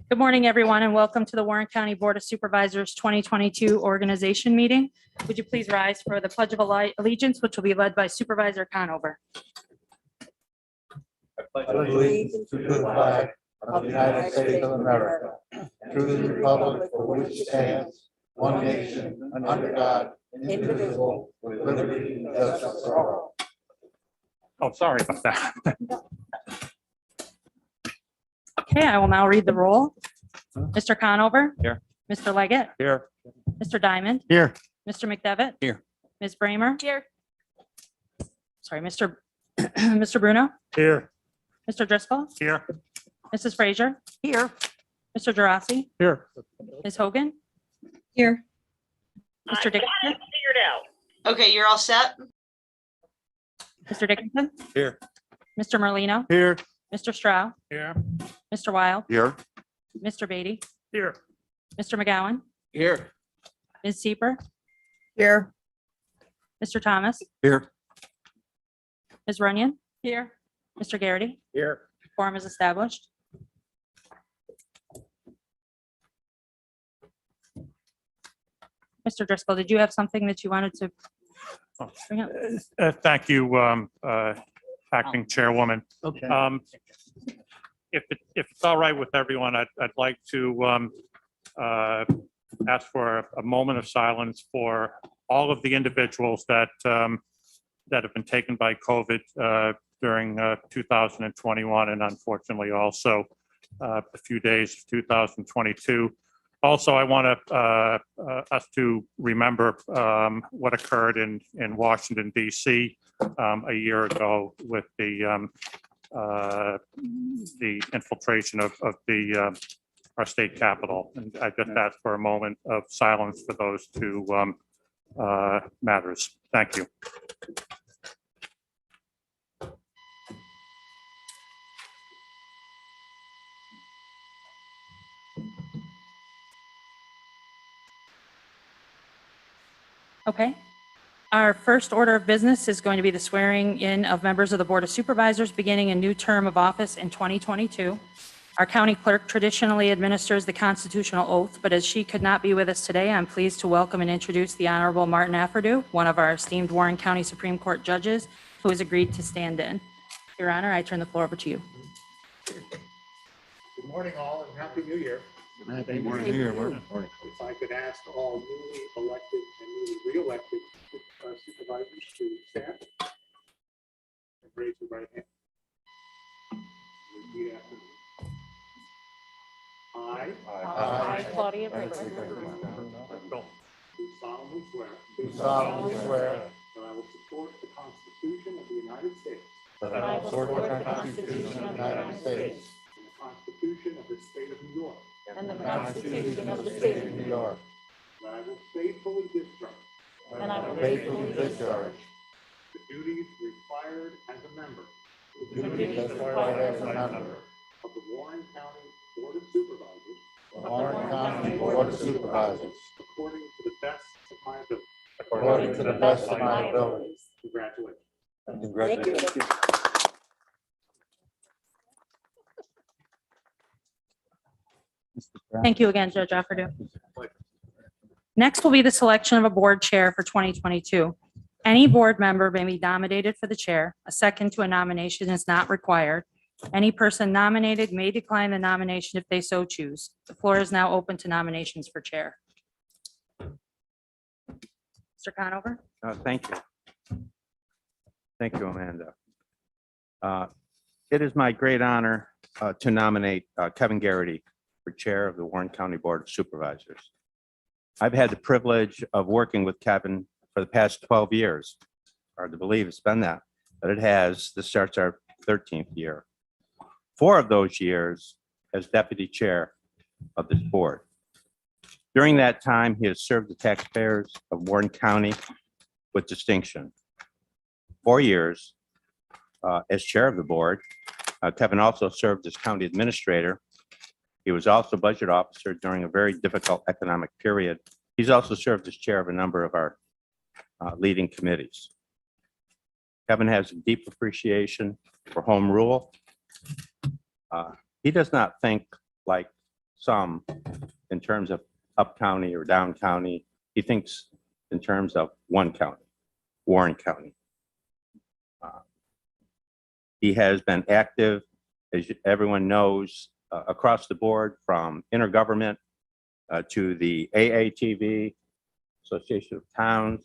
Good morning, everyone, and welcome to the Warren County Board of Supervisors 2022 organization meeting. Would you please rise for the Pledge of Allegiance, which will be led by Supervisor Conover. I pledge allegiance to the flag of the United States of America, to the republic for which it stands, one nation, under God, indivisible, with liberty and justice for all. Oh, sorry about that. Okay, I will now read the roll. Mr. Conover. Here. Mr. Leggett. Here. Mr. Diamond. Here. Mr. McDevitt. Here. Ms. Bramer. Here. Sorry, Mr. Mr. Bruno. Here. Mr. Driscoll. Here. Mrs. Frazier. Here. Mr. Gerasi. Here. Ms. Hogan. Here. Mr. Dickinson. Figured out. Okay, you're all set? Mr. Dickinson. Here. Mr. Merlino. Here. Mr. Stroud. Here. Mr. Wild. Here. Mr. Beatty. Here. Mr. McGowan. Here. Ms. Seeper. Here. Mr. Thomas. Here. Ms. Runyon. Here. Mr. Garrity. Here. Quorum is established. Mr. Driscoll, did you have something that you wanted to bring up? Thank you, Acting Chairwoman. Okay. If it's all right with everyone, I'd like to ask for a moment of silence for all of the individuals that have been taken by COVID during 2021 and unfortunately also a few days of 2022. Also, I want us to remember what occurred in Washington, D.C. A year ago with the infiltration of our state capitol. And I just ask for a moment of silence for those two matters. Thank you. Okay. Our first order of business is going to be the swearing in of members of the Board of Supervisors beginning a new term of office in 2022. Our county clerk traditionally administers the constitutional oath, but as she could not be with us today, I'm pleased to welcome and introduce the Honorable Martin Affordew, one of our esteemed Warren County Supreme Court judges, who has agreed to stand in. Your Honor, I turn the floor over to you. Good morning, all, and Happy New Year. Happy morning. Morning. If I could ask all newly elected and newly re-elected supervisors to stand and raise your right hand. Repeat after me. I Claudia. do solemnly swear Do solemnly swear that I will support the Constitution of the United States that I will support the Constitution of the United States and the Constitution of the State of New York, And and the Constitution of the State of New York, that I will faithfully discharge and I will faithfully discharge the duties required as a member the duties required as a member of the Warren County Board of Supervisors of the Warren County Board of Supervisors according to the best of my ability. according to the best of my abilities. Congratulations. Congratulations. Thank you again, Judge Affordew. Next will be the selection of a board chair for 2022. Any board member may be nominated for the chair. A second to a nomination is not required. Any person nominated may decline the nomination if they so choose. The floor is now open to nominations for chair. Mr. Conover? Thank you. Thank you, Amanda. It is my great honor to nominate Kevin Garrity for Chair of the Warren County Board of Supervisors. I've had the privilege of working with Kevin for the past 12 years. Hard to believe it's been that, but it has. This starts our 13th year. 4 of those years as Deputy Chair of this board. During that time, he has served the taxpayers of Warren County with distinction. 4 years as Chair of the board. Kevin also served as County Administrator. He was also Budget Officer during a very difficult economic period. He's also served as Chair of a number of our leading committees. Kevin has a deep appreciation for home rule. He does not think like some in terms of up county or down county. He thinks in terms of one county, Warren County. He has been active, as everyone knows, across the board, from intergovernment to the AATV, Association of Towns,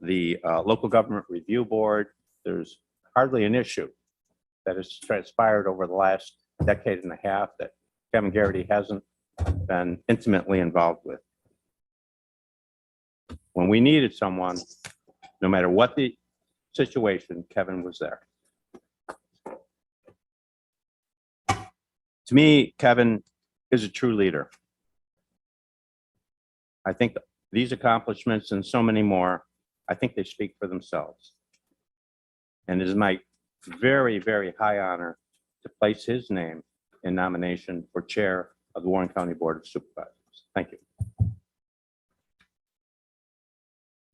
the Local Government Review Board. There's hardly an issue that has transpired over the last decade and a half that Kevin Garrity hasn't been intimately involved with. When we needed someone, no matter what the situation, Kevin was there. To me, Kevin is a true leader. I think these accomplishments and so many more, I think they speak for themselves. And it is my very, very high honor to place his name in nomination for chair of the Warren County Board of Supervisors. Thank you.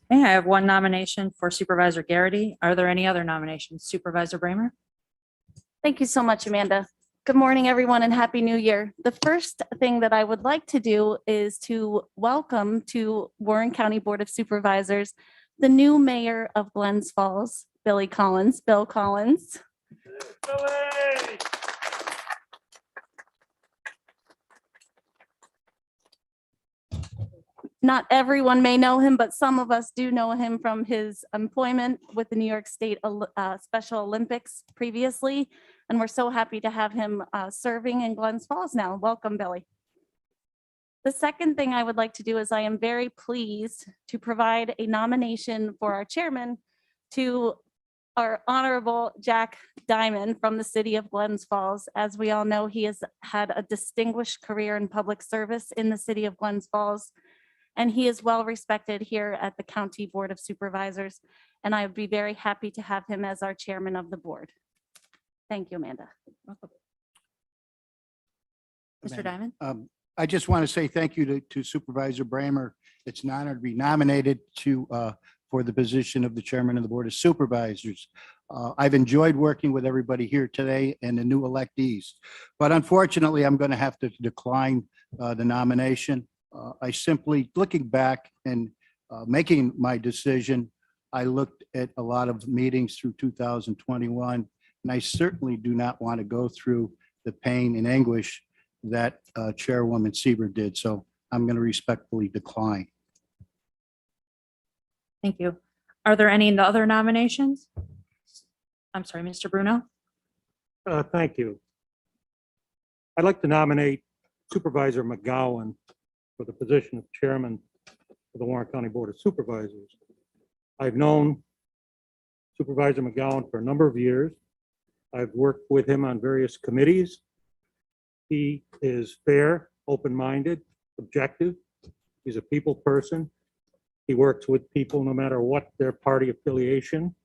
Okay, I have one nomination for Supervisor Garrity. Are there any other nominations? Supervisor Bramer? Thank you so much, Amanda. Good morning, everyone, and Happy New Year. The first thing that I would like to do is to welcome to Warren County Board of Supervisors the new mayor of Glens Falls, Bill Collins. Not everyone may know him, but some of us do know him from his employment with the New York State Special Olympics previously. And we're so happy to have him serving in Glens Falls now. Welcome, Billy. The second thing I would like to do is I am very pleased to provide a nomination for our chairman to our Honorable Jack Diamond from the city of Glens Falls. As we all know, he has had a distinguished career in public service in the city of Glens Falls. And he is well respected here at the County Board of Supervisors. And I would be very happy to have him as our chairman of the board. Thank you, Amanda. Mr. Diamond? I just want to say thank you to Supervisor Bramer. It's an honor to be nominated for the position of the chairman of the Board of Supervisors. I've enjoyed working with everybody here today and the new electees, but unfortunately, I'm going to have to decline the nomination. I simply, looking back and making my decision, I looked at a lot of meetings through 2021, and I certainly do not want to go through the pain and anguish that Chairwoman Sieber did. So I'm going to respectfully decline. Thank you. Are there any other nominations? I'm sorry, Mr. Bruno? Thank you. I'd like to nominate Supervisor McGowan for the position of chairman of the Warren County Board of Supervisors. I've known Supervisor McGowan for a number of years. I've worked with him on various committees. He is fair, open-minded, objective. He's a people person. He works with people no matter what their party affiliation.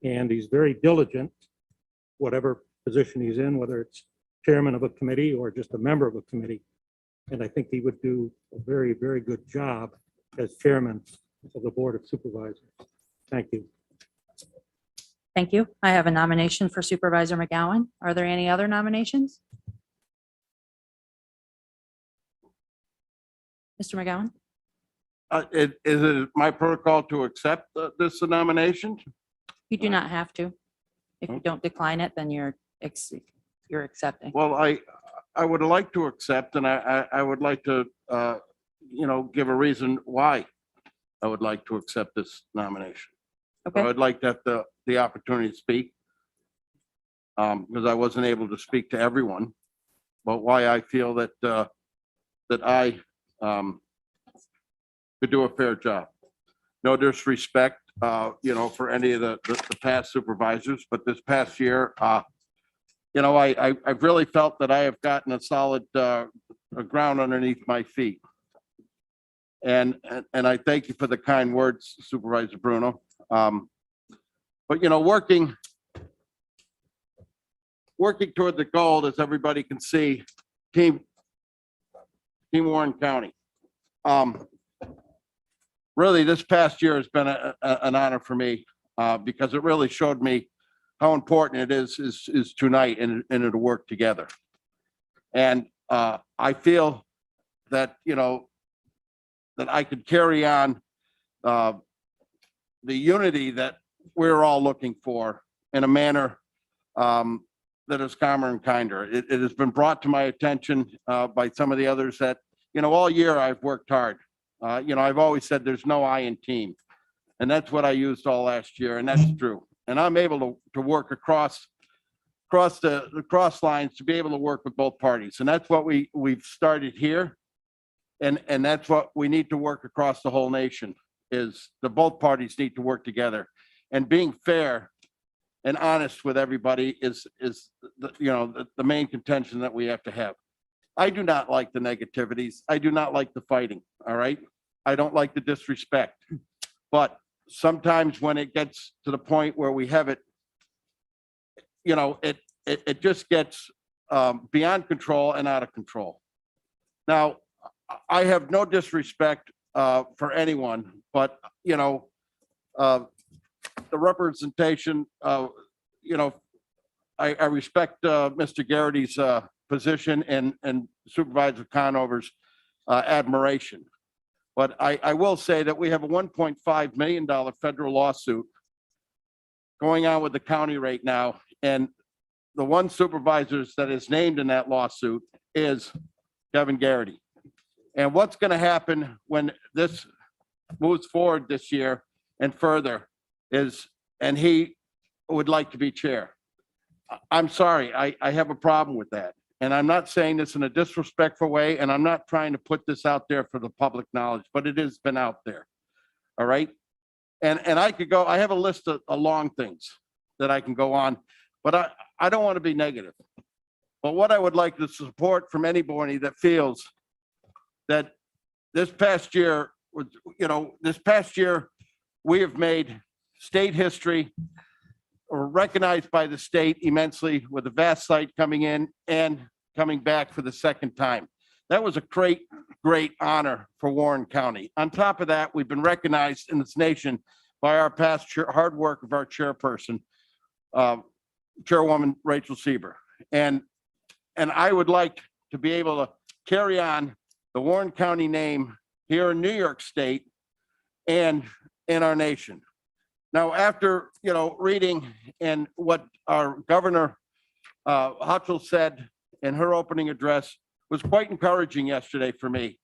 And he's very diligent, whatever position he's in, whether it's chairman of a committee or just a member of a committee. And I think he would do a very, very good job as chairman of the Board of Supervisors. Thank you. Thank you. I have a nomination for Supervisor McGowan. Are there any other nominations? Mr. McGowan? Is it my protocol to accept this nomination? You do not have to. If you don't decline it, then you're accepting. Well, I would like to accept, and I would like to, give a reason why I would like to accept this nomination. I Okay, would like to have the opportunity to speak, because I wasn't able to speak to everyone, but why I feel that I could do a fair job. No disrespect, for any of the past supervisors, but this past year, I've really felt that I have gotten a solid ground underneath my feet. And I thank you for the kind words, Supervisor Bruno. But working toward the goal, as everybody can see, Team Warren County. Really, this past year has been an honor for me because it really showed me how important it is to unite and to work together. And I feel that, that I could carry on the unity that we're all looking for in a manner that is calmer and kinder. It has been brought to my attention by some of the others that, all year I've worked hard. I've always said there's no I in team. And that's what I used all last year, and that's true. And I'm able to work across the cross lines to be able to work with both parties. And that's what we've started here. And that's what we need to work across the whole nation, is the both parties need to work together. And being fair and honest with everybody is the main contention that we have to have. I do not like the negativities. I do not like the fighting, all right? I don't like the disrespect. But sometimes when it gets to the point where we have it, it just gets beyond control and out of control. Now, I have no disrespect for anyone, but, the representation, I respect Mr. Garrity's position and Supervisor Conover's admiration. But I will say that we have a $1.5 million federal lawsuit going on with the county right now. And the one supervisor that is named in that lawsuit is Kevin Garrity. And what's going to happen when this moves forward this year and further is, and he would like to be chair. I'm sorry, I have a problem with that. And I'm not saying this in a disrespectful way, and I'm not trying to put this out there for the public knowledge, but it has been out there. All right. And I could go, I have a list of long things that I can go on, but I don't want to be negative. But what I would like to support from anybody that feels that this past year was, we have made state history, or recognized by the state immensely, with the vast site coming in and coming back for the second time. That was a great honor for Warren County. On top of that, we've been recognized in this nation by our past hard work of our chairperson, Chairwoman Rachel Sieber. And I would like to be able to carry on the Warren County name here in New York State and in our nation. Now, after, reading and what our Governor Hochul said in her opening address was quite encouraging yesterday for me,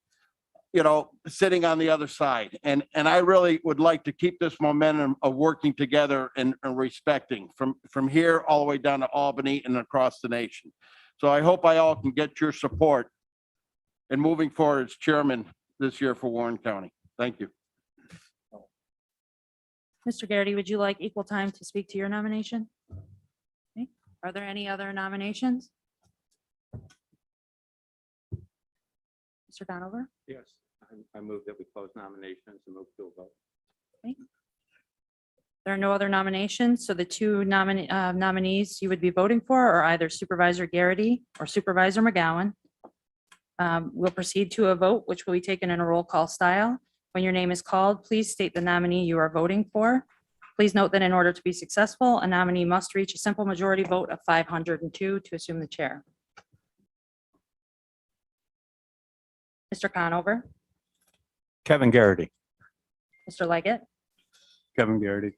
sitting on the other side. And I really would like to keep this momentum of working together and respecting from here all the way down to Albany and across the nation. So I hope I all can get your support in moving forward as chairman this year for Warren County. Thank you. Mr. Garrity, would you like equal time to speak to your nomination? Okay. Are there any other nominations? Mr. Conover? Yes. I move that we close nominations and move to a vote. There are no other nominations, so the two nominees you would be voting for are either Supervisor Garrity or Supervisor McGowan. We'll proceed to a vote, which will be taken in a roll call style. When your name is called, please state the nominee you are voting for. Please note that in order to be successful, a nominee must reach a simple majority vote of 502 to assume the chair. Mr. Conover, Kevin Garrity. Mr. Leggett, Kevin Garrity.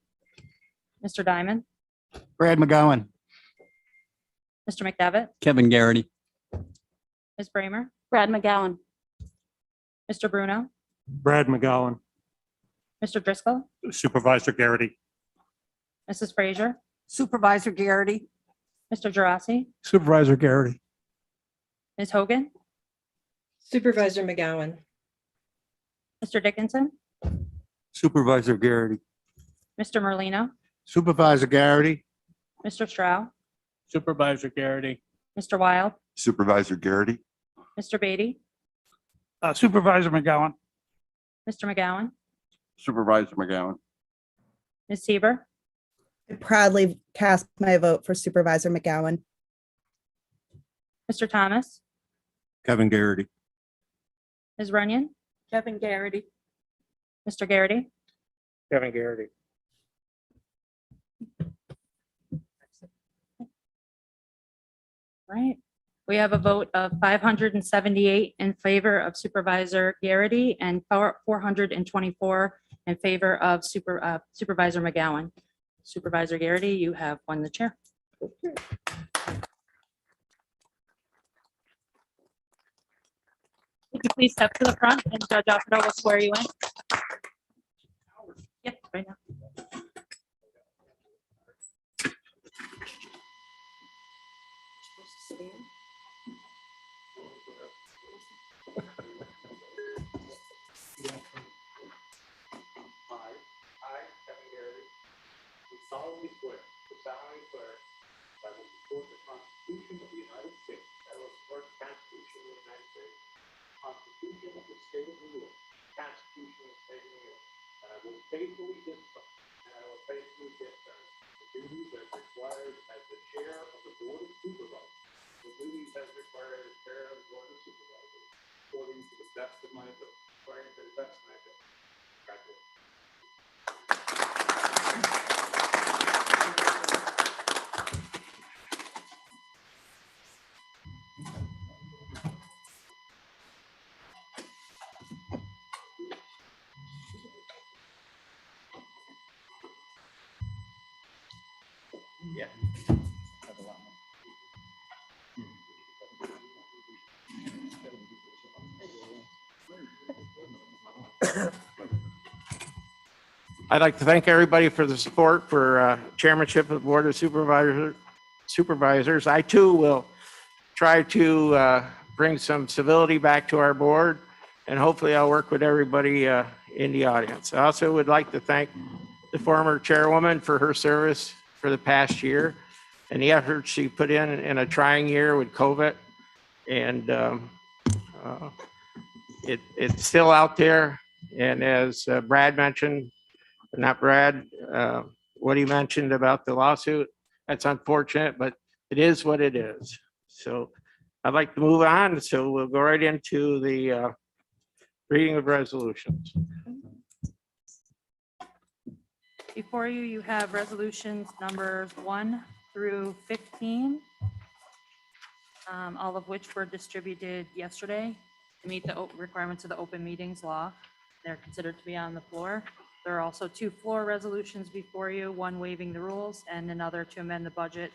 Mr. Diamond, Brad McGowan. Mr. McDevitt, Kevin Garrity. Ms. Bramer, Brad McGowan. Mr. Bruno, Brad McGowan. Mr. Driscoll, Supervisor Garrity. Mrs. Frazier, Supervisor Garrity. Mr. Drossy, Supervisor Garrity. Ms. Hogan, Supervisor McGowan. Mr. Dickinson, Supervisor Garrity. Mr. Merlino, Supervisor Garrity. Mr. Stroud, Supervisor Garrity. Mr. Wild, Supervisor Garrity. Mr. Beatty, Supervisor McGowan. Mr. McGowan, Supervisor McGowan. Ms. Seaver, I proudly cast my vote for Supervisor McGowan. Mr. Thomas, Kevin Garrity. Ms. Runyon, Kevin Garrity. Mr. Garrity, Kevin Garrity. right? We have a vote of 578 in favor of Supervisor Garrity and 424 in favor of Supervisor McGowan. Supervisor Garrity, you have won the chair. Would you please step to the front and Judge Offerto will swear you in? Yep, right now. I, Kevin Garrity, do solemnly swear that I will support the Constitution of the United States, that I will support the Constitution of the United States, the Constitution of the State of New York, the Constitution of the State of New York, that I will faithfully discharge the duties as required as the Chair of the Board of Supervisors, according to the best of my ability. Congratulations. I'd like to thank everybody for the support for chairmanship of the Board of Supervisors. I too will try to bring some civility back to our board, and hopefully I'll work with everybody in the audience. I also would like to thank the former chairwoman for her service for the past year and the effort she put in a trying year with COVID. And it's still out there. And as Brad mentioned, not Brad, what he mentioned about the lawsuit, that's unfortunate, but it is what it is. So I'd like to move on. So we'll go right into the reading of resolutions. Before you, you have resolutions numbers 1 through 15, all of which were distributed yesterday to meet the requirements of the open meetings law. They're considered to be on the floor. There are also 2 floor resolutions before you, one waiving the rules and another to amend the budget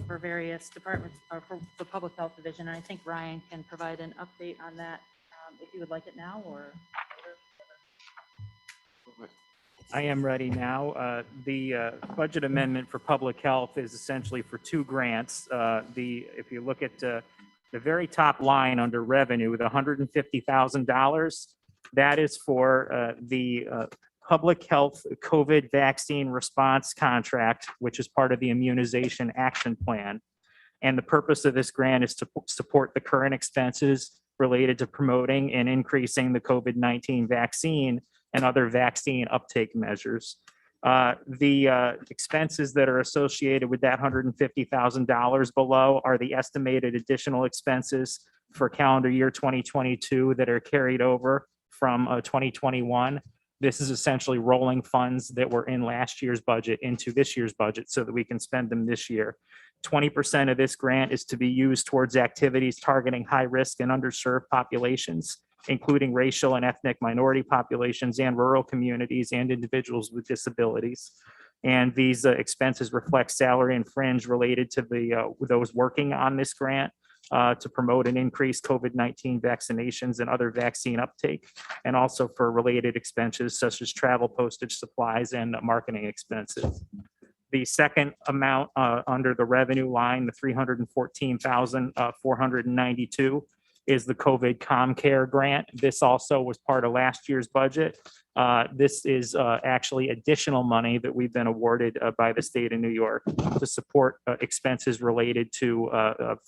for various departments, or for the Public Health Division. And I think Ryan can provide an update on that if you would like it now or. I am ready now. The budget amendment for public health is essentially for 2 grants. If you look at the very top line under revenue, the $150,000, that is for the public health COVID vaccine response contract, which is part of the immunization action plan. And the purpose of this grant is to support the current expenses related to promoting and increasing the COVID-19 vaccine and other vaccine uptake measures. The expenses that are associated with that $150,000 below are the estimated additional expenses for calendar year 2022 that are carried over from 2021. This is essentially rolling funds that were in last year's budget into this year's budget so that we can spend them this year. 20% of this grant is to be used towards activities targeting high-risk and underserved populations, including racial and ethnic minority populations and rural communities and individuals with disabilities. And these expenses reflect salary and fringe related to those working on this grant to promote and increase COVID-19 vaccinations and other vaccine uptake, and also for related expenses such as travel, postage, supplies, and marketing expenses. The second amount under the revenue line, the $314,492, is the COVID ComCare grant. This also was part of last year's budget. This is actually additional money that we've been awarded by the state of New York to support expenses related to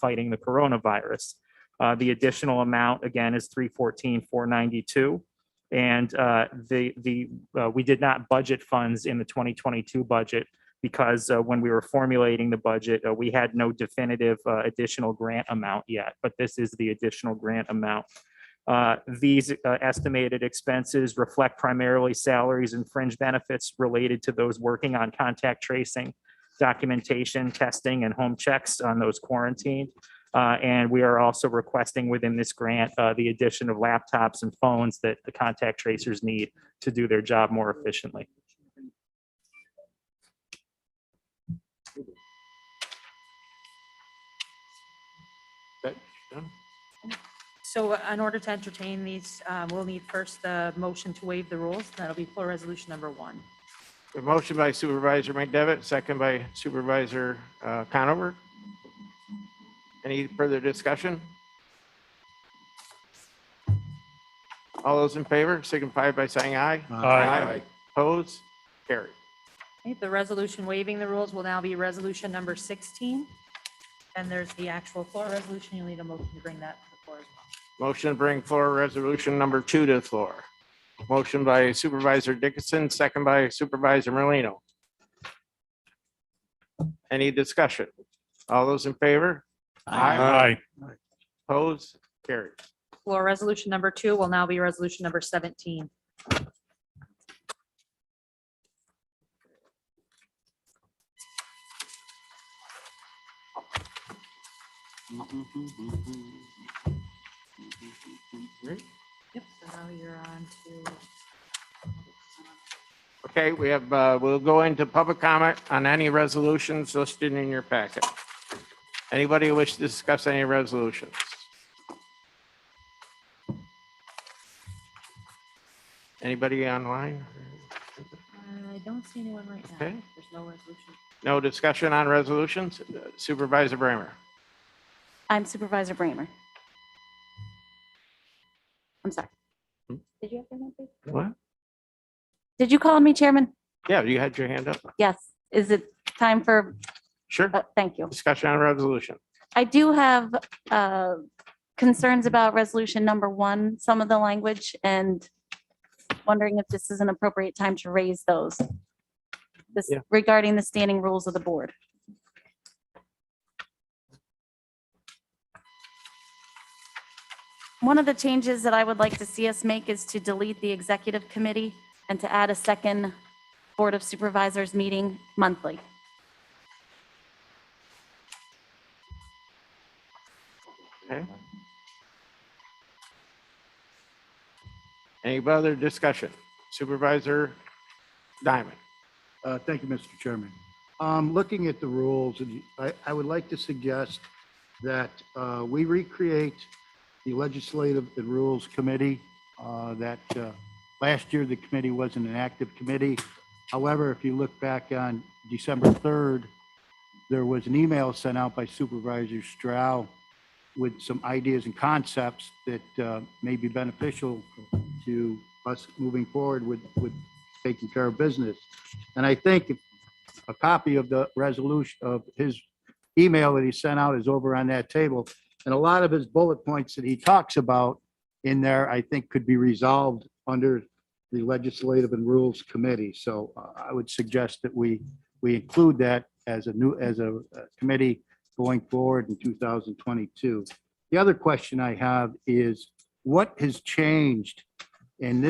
fighting the coronavirus. The additional amount, again, is $314,492. And we did not budget funds in the 2022 budget because when we were formulating the budget, we had no definitive additional grant amount yet, but this is the additional grant amount. These estimated expenses reflect primarily salaries and fringe benefits related to those working on contact tracing, documentation, testing, and home checks on those quarantined. And we are also requesting within this grant the addition of laptops and phones that the contact tracers need to do their job more efficiently. So in order to entertain these, we'll need first the motion to waive the rules. That'll be floor resolution number 1. A motion by Supervisor McDevitt, second by Supervisor Conover. Any further discussion? All those in favor signify by saying aye. Aye. Opposed? Carried. Okay, the resolution waiving the rules will now be resolution number 16. And there's the actual floor resolution. You'll need a motion to bring that to the floor as well. Motion to bring floor resolution number 2 to the floor. Motion by Supervisor Dickinson, second by Supervisor Merlino. Any discussion? All those in favor? Aye. Opposed? Carried. Floor resolution number 2 will now be resolution number 17. Yep, so now you're on to. Okay, we have, we'll go into public comment on any resolutions listed in your packet. Anybody wish to discuss any resolutions? Anybody online? I don't see anyone right now. Okay. There's no resolution. No discussion on resolutions? Supervisor Bramer. I'm Supervisor Bramer. I'm sorry. Hmm? Did you have your hand raised? What? Did you call me, Chairman? Yeah, you had your hand up. Yes. Is it time for, Sure. thank you. Discussion on resolution. I do have concerns about resolution number 1, some of the language, and wondering if this is an appropriate time to raise those. This Yeah. regarding the standing rules of the board. One of the changes that I would like to see us make is to delete the executive committee and to add a second Board of Supervisors meeting monthly. Okay. Any other discussion? Supervisor Diamond. Thank you, Mr. Chairman. Looking at the rules, and I would like to suggest that we recreate the Legislative and Rules Committee. Last year, the committee wasn't an active committee. However, if you look back on December 3rd, there was an email sent out by Supervisor Stroud with some ideas and concepts that may be beneficial to us moving forward with taking care of business. And I think a copy of the resolution of his email that he sent out is over on that table. And a lot of his bullet points that he talks about in there, I think could be resolved under the Legislative and Rules Committee. So I would suggest that we include that as a committee going forward in 2022. The other question I have is what has changed in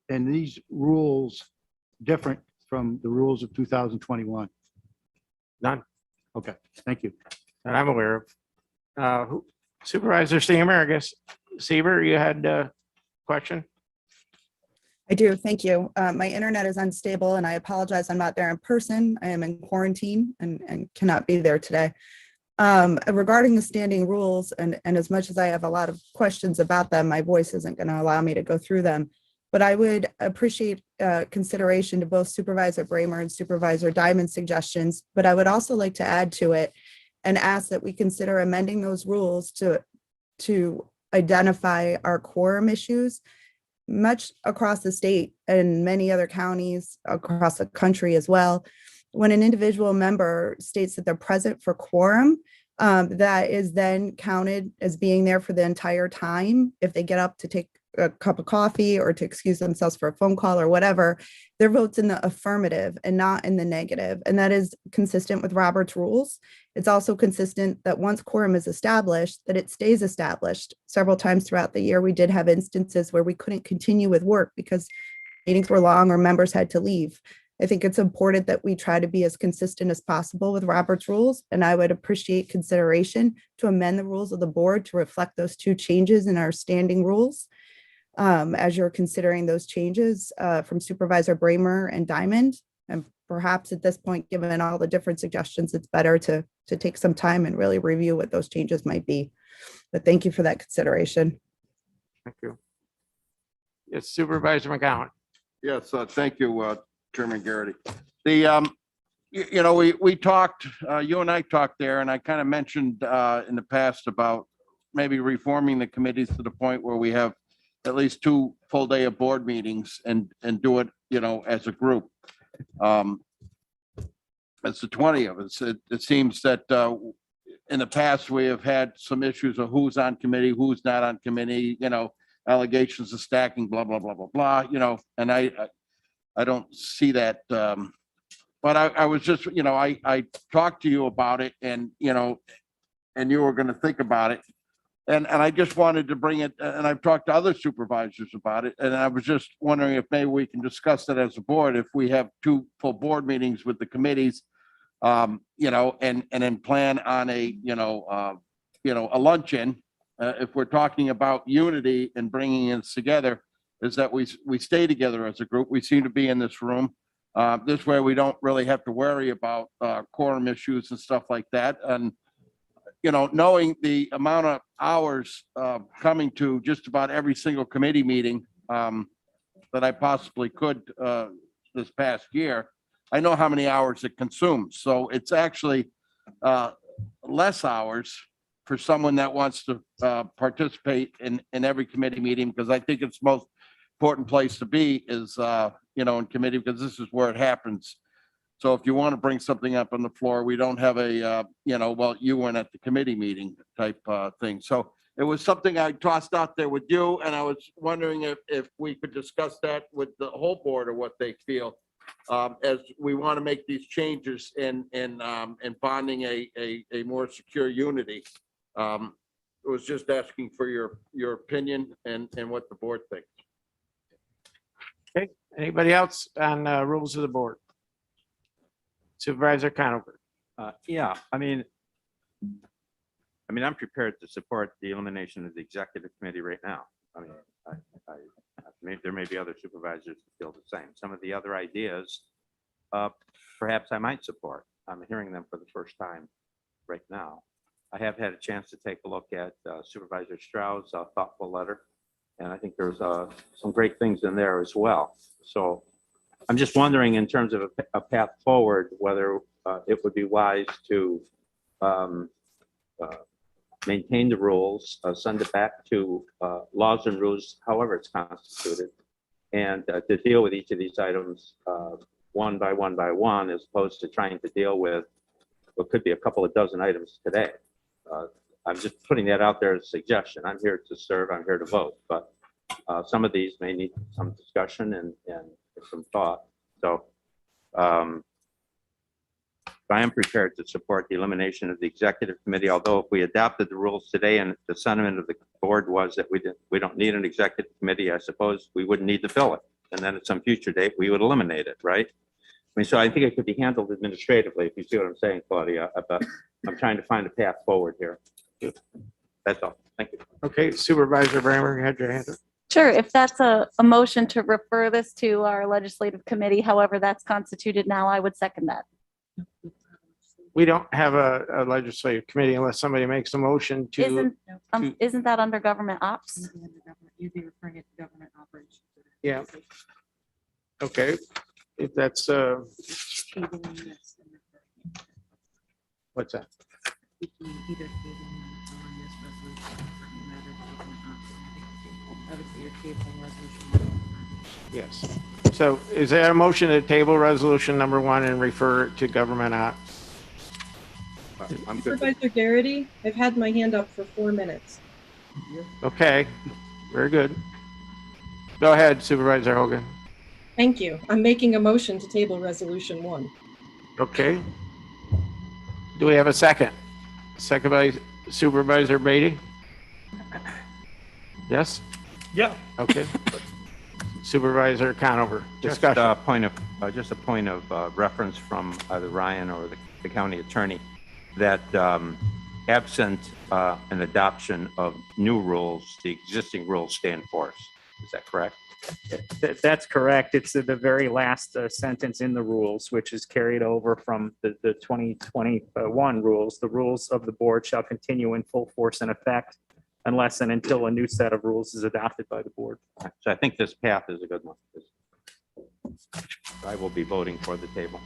these rules different from the rules of 2021? None Okay, thank you. that I'm aware of. Supervisor Seamer, I guess. Seaver, you had a question? I do, thank you. My internet is unstable and I apologize, I'm not there in person. I am in quarantine and cannot be there today. Regarding the standing rules, and as much as I have a lot of questions about them, my voice isn't going to allow me to go through them. But I would appreciate consideration to both Supervisor Bramer and Supervisor Diamond's suggestions. But I would also like to add to it and ask that we consider amending those rules to identify our quorum issues. Much across the state and many other counties across the country as well, when an individual member states that they're present for quorum, that is then counted as being there for the entire time. If they get up to take a cup of coffee or to excuse themselves for a phone call or whatever, their vote's in the affirmative and not in the negative. And that is consistent with Robert's rules. It's also consistent that once quorum is established, that it stays established. Several times throughout the year, we did have instances where we couldn't continue with work because meetings were long or members had to leave. I think it's important that we try to be as consistent as possible with Robert's rules, and I would appreciate consideration to amend the rules of the board to reflect those two changes in our standing rules. As you're considering those changes from Supervisor Bramer and Diamond, and perhaps at this point, given all the different suggestions, it's better to take some time and really review what those changes might be. But thank you for that consideration. Thank you. Yes, Supervisor McGowan. Yes, thank you, Chairman Garrity. The, you know, we talked, you and I talked there, and I kind of mentioned in the past about maybe reforming the committees to the point where we have at least 2 full day of board meetings and do it, you know, as a group. It's the 20 of us. It seems that in the past, we have had some issues of who's on committee, who's not on committee, you know, allegations of stacking, blah, blah, blah, blah, blah, you know, and I don't see that. But I was just, you know, I talked to you about it and, you know, and you were going to think about it. And I just wanted to bring it, and I've talked to other supervisors about it, and I was just wondering if maybe we can discuss that as a board, if we have 2 full board meetings with the committees, you know, and then plan on a, you know, a luncheon. If we're talking about unity and bringing us together, is that we stay together as a group. We seem to be in this room. This way we don't really have to worry about quorum issues and stuff like that. And, you know, knowing the amount of hours coming to just about every single committee meeting that I possibly could this past year, I know how many hours it consumes. So it's actually less hours for someone that wants to participate in every committee meeting, because I think it's most important place to be is, you know, in committee, because this is where it happens. So if you want to bring something up on the floor, we don't have a, you know, well, you weren't at the committee meeting type thing. So it was something I tossed out there with you, and I was wondering if we could discuss that with the whole board or what they feel as we want to make these changes in bonding a more secure unity. It was just asking for your opinion and what the board thinks. Okay, anybody else on rules of the board? Supervisor Conover. Yeah, I mean, I'm prepared to support the elimination of the executive committee right now. I mean, there may be other supervisors who feel the same. Some of the other ideas, perhaps I might support. I'm hearing them for the first time right now. I have had a chance to take a look at Supervisor Stroud's thoughtful letter, and I think there's some great things in there as well. So I'm just wondering, in terms of a path forward, whether it would be wise to maintain the rules, send it back to laws and rules, however it's constituted, and to deal with each of these items one by one, as opposed to trying to deal with what could be a couple of dozen items today. I'm just putting that out there as a suggestion. I'm here to serve, I'm here to vote, but some of these may need some discussion and some thought. So I am prepared to support the elimination of the executive committee, although if we adopted the rules today and the sentiment of the board was that we don't need an executive committee, I suppose we wouldn't need to fill it. And then at some future date, we would eliminate it, right? I mean, so I think it could be handled administratively, if you see what I'm saying, Claudia, but I'm trying to find a path forward here. That's all. Thank you. Okay, Supervisor Bramer, you had your hand up. Sure, if that's a motion to refer this to our legislative committee, however that's constituted now, I would second that. We don't have a legislative committee unless somebody makes a motion to. Isn't that under government ops? You'd be referring it to government operations. Yeah. Okay, if that's, what's that? Yes. So is there a motion to table resolution number 1 and refer it to government ops? I'm good. Supervisor Garrity, I've had my hand up for 4 minutes. Okay, very good. Go ahead, Supervisor Hogan. Thank you. I'm making a motion to table resolution 1. Okay. Do we have a second? Second by Supervisor Beatty? Yes? Yeah. Okay. Supervisor Conover. Just Discussion. just a point of reference from either Ryan or the county attorney that absent an adoption of new rules, the existing rules stay in force. Is that correct? That's correct. It's the very last sentence in the rules, which is carried over from the 2021 rules. The rules of the board shall continue in full force and effect unless and until a new set of rules is adopted by the board. So I think this path is a good one. I will be voting for the table.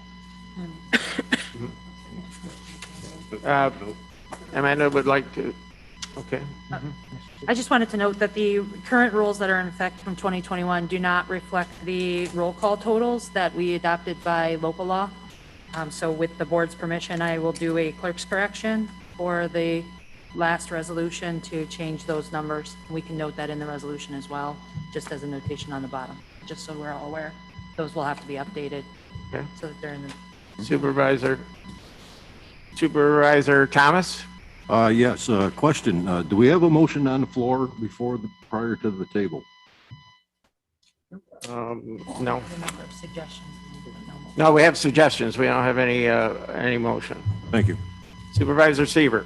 Amanda would like to, okay. I just wanted to note that the current rules that are in effect from 2021 do not reflect the roll call totals that we adopted by local law. So with the board's permission, I will do a clerk's correction for the last resolution to change those numbers. We can note that in the resolution as well, just as a notation on the bottom, just so we're all aware. Those will have to be updated. Okay. So that they're in the. Supervisor Thomas? Yes, question. Do we have a motion on the floor prior to the table? No. The number of suggestions. No, we have suggestions. We don't have any motion. Thank you. Supervisor Seaver?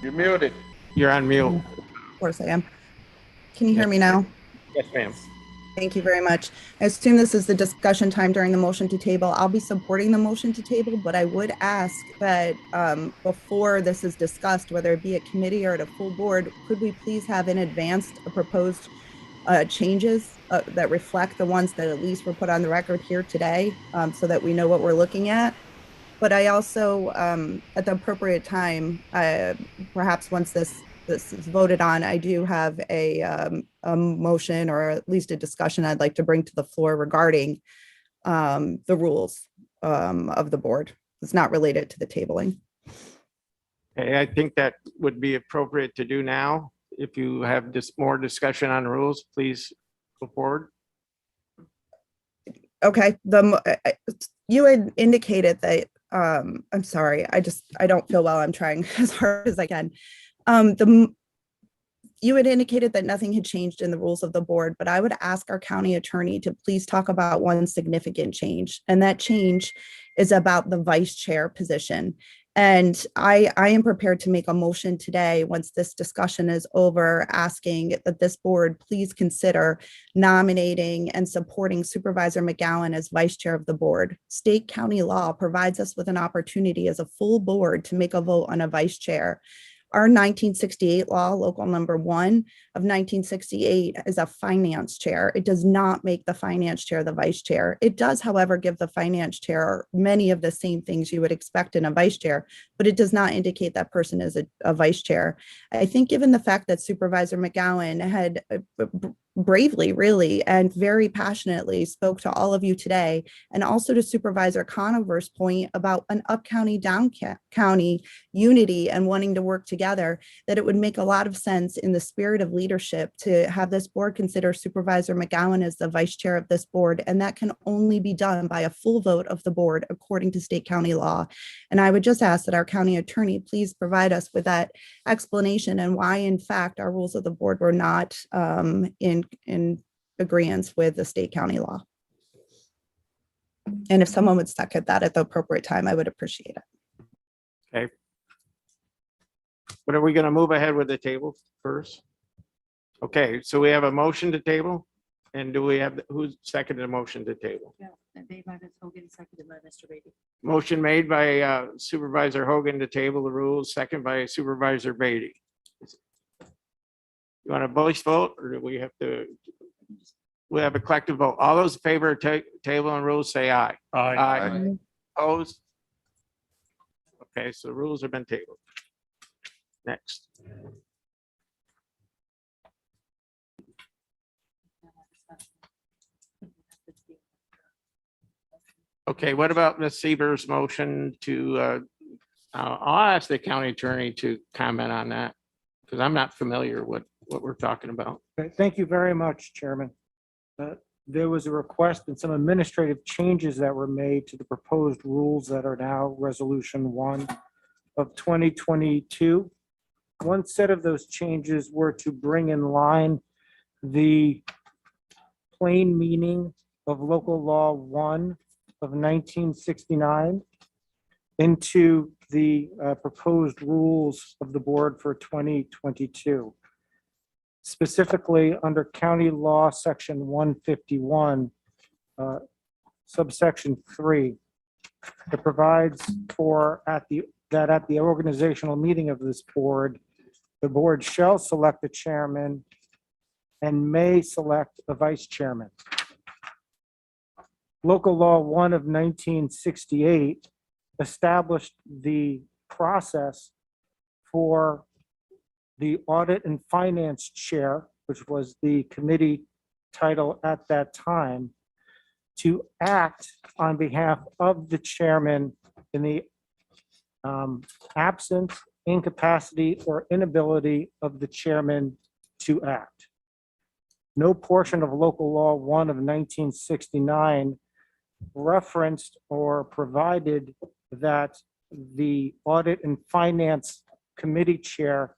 You're muted. You're on mute. Of course I am. Can you hear me now? Yes, ma'am. Thank you very much. I assume this is the discussion time during the motion to table. I'll be supporting the motion to table, but I would ask that before this is discussed, whether it be a committee or at a full board, could we please have in advance a proposed changes that reflect the ones that at least were put on the record here today, so that we know what we're looking at. But I also, at the appropriate time, perhaps once this is voted on, I do have a motion or at least a discussion I'd like to bring to the floor regarding the rules of the board. It's not related to the tabling. Okay, I think that would be appropriate to do now. If you have more discussion on rules, please go forward. Okay, you had indicated that, I'm sorry, I don't feel well. I'm trying as hard as I can. You had indicated that nothing had changed in the rules of the board, but I would ask our county attorney to please talk about one significant change. And that change is about the vice chair position. And I am prepared to make a motion today, once this discussion is over, asking that this board please consider nominating and supporting Supervisor McGowan as vice chair of the board. State county law provides us with an opportunity as a full board to make a vote on a vice chair. Our 1968 law, local number 1 of 1968, is a finance chair. It does not make the finance chair the vice chair. It does, however, give the finance chair many of the same things you would expect in a vice chair, but it does not indicate that person is a vice chair. I think given the fact that Supervisor McGowan had bravely, really, and very passionately spoke to all of you today, and also to Supervisor Conover's point about an up county, down county unity and wanting to work together, that it would make a lot of sense in the spirit of leadership to have this board consider Supervisor McGowan as the vice chair of this board. And that can only be done by a full vote of the board according to state county law. And I would just ask that our county attorney please provide us with that explanation and why, in fact, our rules of the board were not in agreement with the state county law. And if someone would second that at the appropriate time, I would appreciate it. Okay. But are we going to move ahead with the table first? Okay, so we have a motion to table. And do we have, who's seconded the motion to table? Yeah, made by Ms. Hogan, seconded by Mr. Beatty. Motion made by Supervisor Hogan to table the rules, second by Supervisor Beatty. You want a voice vote, or do we have to? We have a collective vote. All those in favor of table and rules, say aye. Aye. Opposed? Okay, so the rules have been tabled. Next. Okay, what about Ms. Seaver's motion to, I'll ask the county attorney to comment on that, because I'm not familiar with what we're talking about. Okay, thank you very much, Chairman. There was a request and some administrative changes that were made to the proposed rules that are now Resolution 1 of 2022. one set of those changes were to bring in line the plain meaning of local law 1 of 1969 into the proposed rules of the board for 2022. Specifically, under County Law, Section 151, subsection 3, it provides for at the organizational meeting of this board, the board shall select a chairman and may select a vice chairman. Local Law 1 of 1968 established the process for the Audit and Finance Chair, which was the committee title at that time, to act on behalf of the chairman in the absence, incapacity, or inability of the chairman to act. No portion of Local Law 1 of 1969 referenced or provided that the Audit and Finance Committee Chair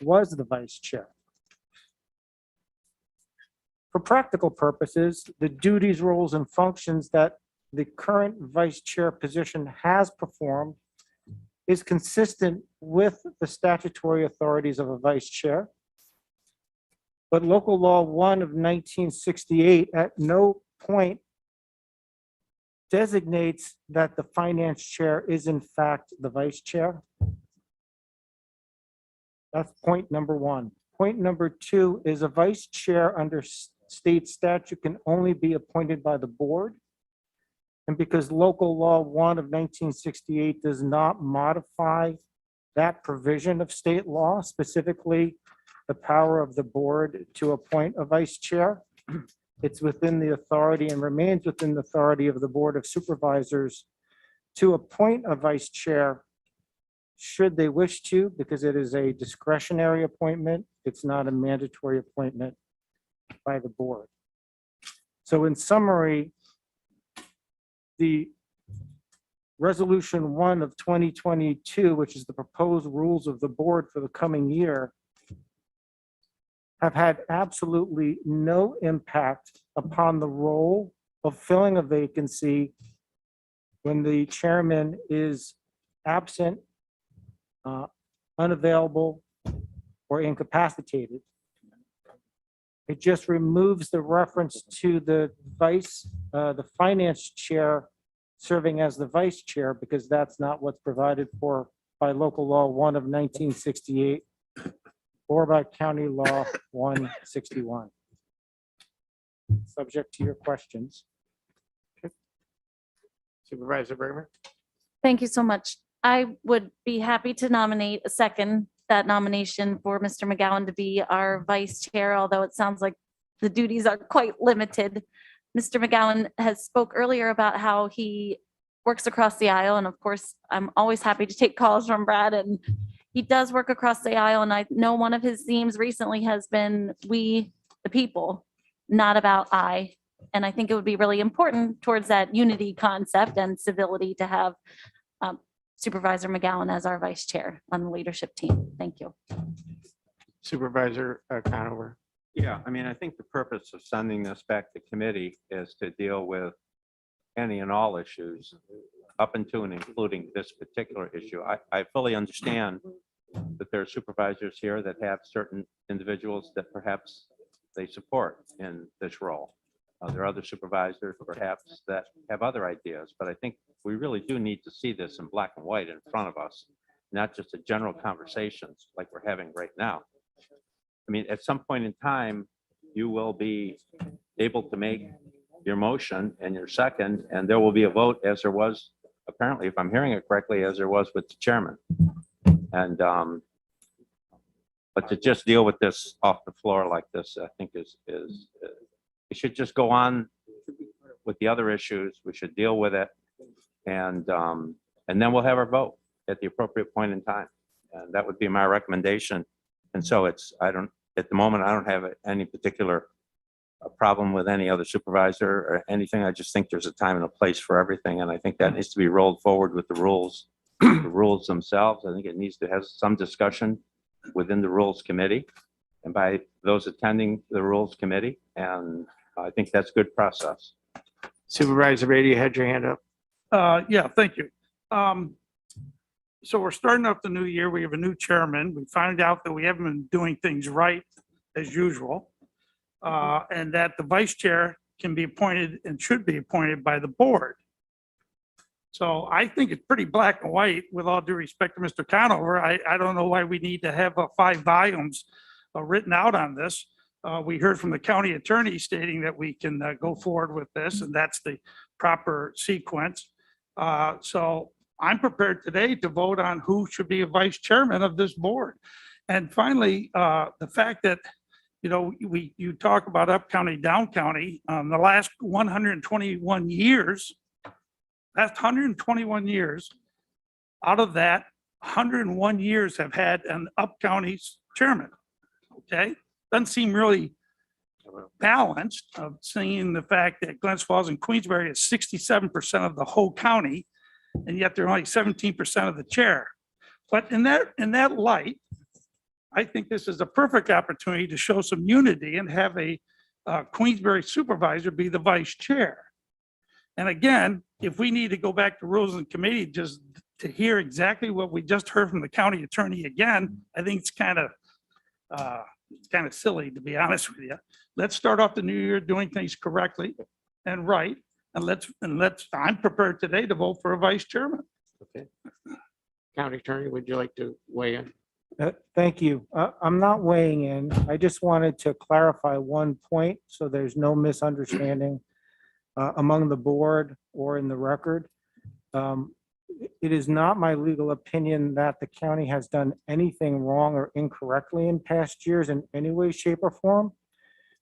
was the vice chair. For practical purposes, the duties, roles, and functions that the current vice chair position has performed is consistent with the statutory authorities of a vice chair. But Local Law 1 of 1968 at no point designates that the finance chair is in fact the vice chair. That's point number one. Point number two is a vice chair under state statute can only be appointed by the board. And because Local Law 1 of 1968 does not modify that provision of state law, specifically the power of the board to appoint a vice chair, it's within the authority and remains within the authority of the Board of Supervisors to appoint a vice chair should they wish to, because it is a discretionary appointment. It's not a mandatory appointment by the board. So in summary, the Resolution 1 of 2022, which is the proposed rules of the board for the coming year, have had absolutely no impact upon the role of filling a vacancy when the chairman is absent, unavailable, or incapacitated. It just removes the reference to the finance chair serving as the vice chair, because that's not what's provided for by Local Law 1 of 1968 or by County Law 161. Subject to your questions. Supervisor Bergman? Thank you so much. I would be happy to nominate a second that nomination for Mr. McGowan to be our vice chair, although it sounds like the duties are quite limited. Mr. McGowan has spoke earlier about how he works across the aisle, and of course, I'm always happy to take calls from Brad, and he does work across the aisle, and I know one of his themes recently has been we, the people, not about I. And I think it would be really important towards that unity concept and civility to have Supervisor McGowan as our vice chair on the leadership team. Thank you. Supervisor Conover? Yeah, I mean, I think the purpose of sending this back to committee is to deal with any and all issues up into and including this particular issue. I fully understand that there are supervisors here that have certain individuals that perhaps they support in this role. There are other supervisors perhaps that have other ideas, but I think we really do need to see this in black and white in front of us, not just a general conversations like we're having right now. I mean, at some point in time, you will be able to make your motion and your second, and there will be a vote, as there was, apparently, if I'm hearing it correctly, as there was with the chairman. And but to just deal with this off the floor like this, I think is we should just go on with the other issues. We should deal with it, and then we'll have our vote at the appropriate point in time. And that would be my recommendation. And so at the moment, I don't have any particular problem with any other supervisor or anything. I just think there's a time and a place for everything. And I think that needs to be rolled forward with the rules, the rules themselves. I think it needs to have some discussion within the Rules Committee and by those attending the Rules Committee. And I think that's good process. Supervisor Brady, you had your hand up. Yeah, thank you. So we're starting off the new year. We have a new chairman. We find out that we haven't been doing things right as usual. And that the vice chair can be appointed and should be appointed by the board. So I think it's pretty black and white, with all due respect to Mr. Conover. I don't know why we need to have 5 volumes written out on this. We heard from the county attorney stating that we can go forward with this, and that's the proper sequence. So I'm prepared today to vote on who should be a vice chairman of this board. And finally, the fact that, you talk about up county, down county, the last 121 years, that's 121 years. Out of that, 101 years have had an up county chairman. Okay, doesn't seem really balanced, of seeing the fact that Glens Falls and Queensbury is 67% of the whole county, and yet they're only 17% of the chair. But in that light, I think this is a perfect opportunity to show some unity and have a Queensbury supervisor be the vice chair. And again, if we need to go back to Rules and Committee just to hear exactly what we just heard from the county attorney again, I think it's kind of silly, to be honest with you. Let's start off the new year doing things correctly and right. And I'm prepared today to vote for a vice chairman. Okay. County Attorney, would you like to weigh in? Thank you. I'm not weighing in. I just wanted to clarify one point so there's no misunderstanding among the board or in the record. It is not my legal opinion that the county has done anything wrong or incorrectly in past years in any way, shape, or form,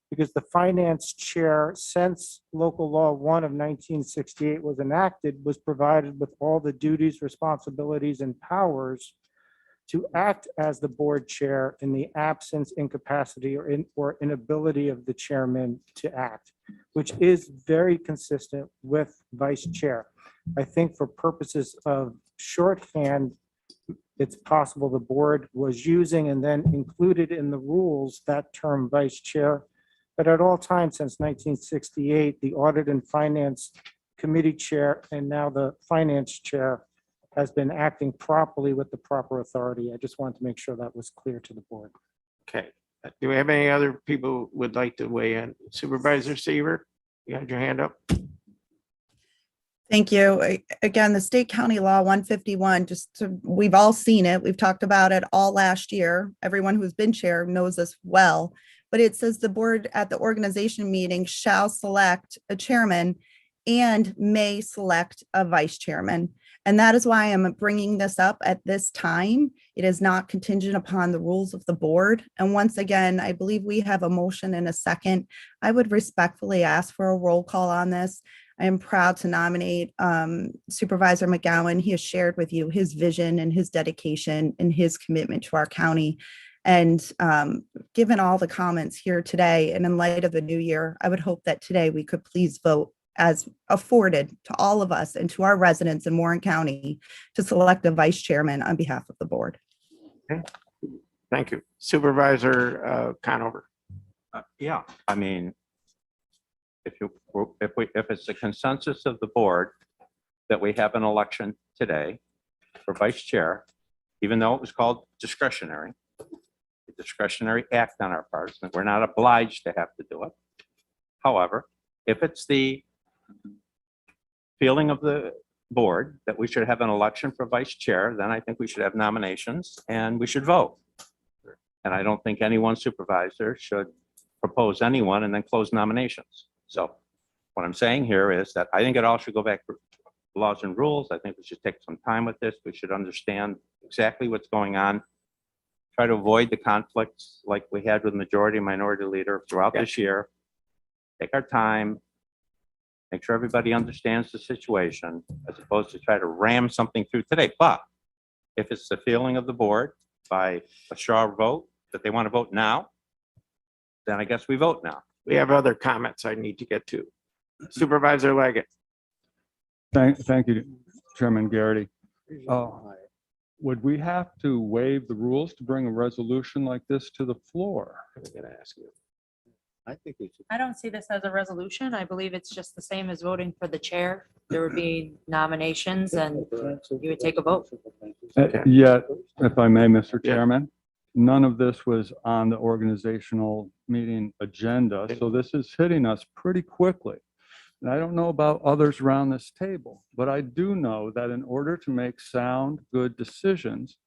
because the finance chair, since local law 1 of 1968 was enacted, was provided with all the duties, responsibilities, and powers to act as the board chair in the absence, incapacity, or inability of the chairman to act, which is very consistent with vice chair. I think for purposes of shorthand, it's possible the board was using and then included in the rules that term vice chair. But at all times since 1968, the Audit and Finance Committee chair and now the finance chair has been acting properly with the proper authority. I just wanted to make sure that was clear to the board. Okay. Do we have any other people who would like to weigh in? Supervisor Seaver, you had your hand up. Thank you. Again, the state county law 151, we've all seen it. We've talked about it all last year. Everyone who's been chair knows this well, but it says the board at the organization meeting shall select a chairman and may select a vice chairman. And that is why I'm bringing this up at this time. It is not contingent upon the rules of the board. And once again, I believe we have a motion and a second. I would respectfully ask for a roll call on this. I am proud to nominate Supervisor McGowan. He has shared with you his vision and his dedication and his commitment to our county. And given all the comments here today and in light of the new year, I would hope that today we could please vote as afforded to all of us and to our residents in Warren County to select a vice chairman on behalf of the board. Okay. Thank you. Supervisor Conover. Yeah, I mean, if it's a consensus of the board that we have an election today for vice chair, even though it was called discretionary, a discretionary act on our part, and we're not obliged to have to do it. However, if it's the feeling of the board that we should have an election for vice chair, then I think we should have nominations and we should vote. And I don't think any one supervisor should propose anyone and then close nominations. So what I'm saying here is that I think it all should go back to laws and rules. I think we should take some time with this. We should understand exactly what's going on. Try to avoid the conflicts like we had with majority and minority leader throughout this year. Take our time. Make sure everybody understands the situation as opposed to try to ram something through today. But if it's the feeling of the board by a straw vote that they want to vote now, then I guess we vote now. We have other comments I need to get to. Supervisor Leggett. Thank you, Chairman Garrity. would we have to waive the rules to bring a resolution like this to the floor? I was gonna ask you. I think we should. I don't see this as a resolution. I believe it's just the same as voting for the chair. There would be nominations and you would take a vote. Yet, if I may, Mr. Yeah. Chairman, none of this was on the organizational meeting agenda, so this is hitting us pretty quickly. And I don't know about others around this table, but I do know that in order to make sound, good decisions,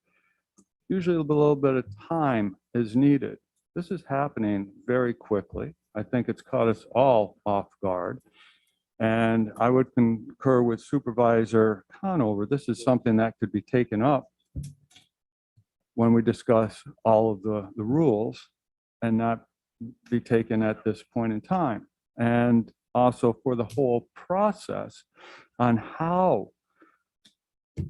usually a little bit of time is needed. This is happening very quickly. I think it's caught us all off guard. And I would concur with Supervisor Conover. This is something that could be taken up when we discuss all of the rules and not be taken at this point in time. And also for the whole process on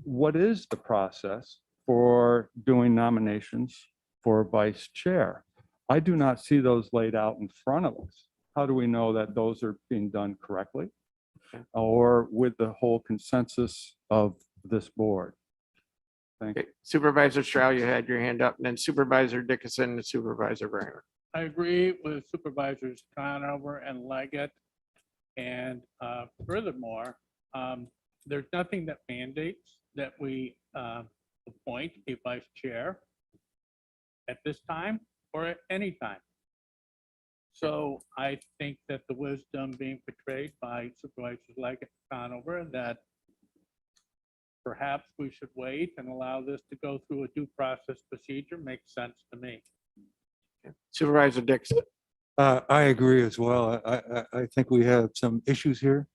what is the process for doing nominations for vice chair? I do not see those laid out in front of us. How do we know that those are being done correctly or with the whole consensus of this board? Thank you. Okay. Supervisor Stroud, you had your hand up, and then Supervisor Dickinson and Supervisor Bringer. I agree with Supervisors Conover and Leggett. And furthermore, there's nothing that mandates that we appoint a vice chair at this time or at any time. So I think that the wisdom being portrayed by Supervisors Leggett and Conover that perhaps we should wait and allow this to go through a due process procedure makes sense to me. Supervisor Dixon. I agree as well. I think we have some issues here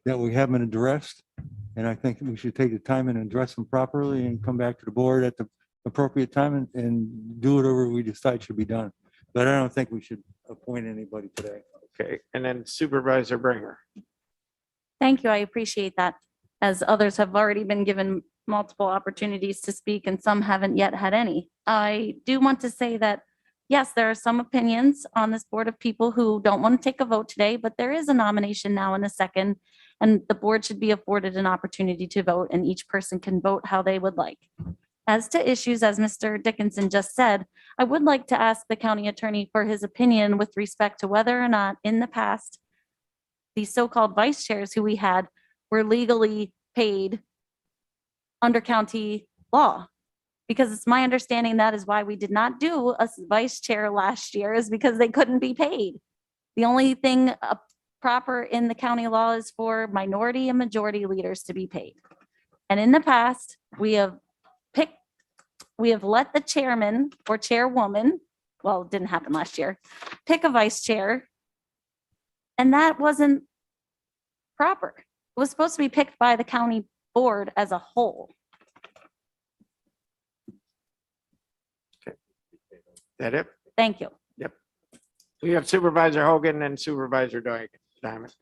that we haven't addressed. And I think we should take the time and address them properly and come back to the board at the appropriate time and do whatever we decide should be done. But I don't think we should appoint anybody today. Okay, and then Supervisor Bringer. Thank you. I appreciate that. As others have already been given multiple opportunities to speak and some haven't yet had any. I do want to say that, yes, there are some opinions on this board of people who don't want to take a vote today, but there is a nomination now in a second, and the board should be afforded an opportunity to vote, and each person can vote how they would like. As to issues, as Mr. Dickinson just said, I would like to ask the county attorney for his opinion with respect to whether or not in the past, these so-called vice chairs who we had were legally paid under county law. Because it's my understanding that is why we did not do a vice chair last year, is because they couldn't be paid. The only thing proper in the county law is for minority and majority leaders to be paid. And in the past, we have let the chairman or chairwoman, well, it didn't happen last year, pick a vice chair. And that wasn't proper. It was supposed to be picked by the county board as a whole. That it? Thank you. Yep. We have Supervisor Hogan and Supervisor Diamond.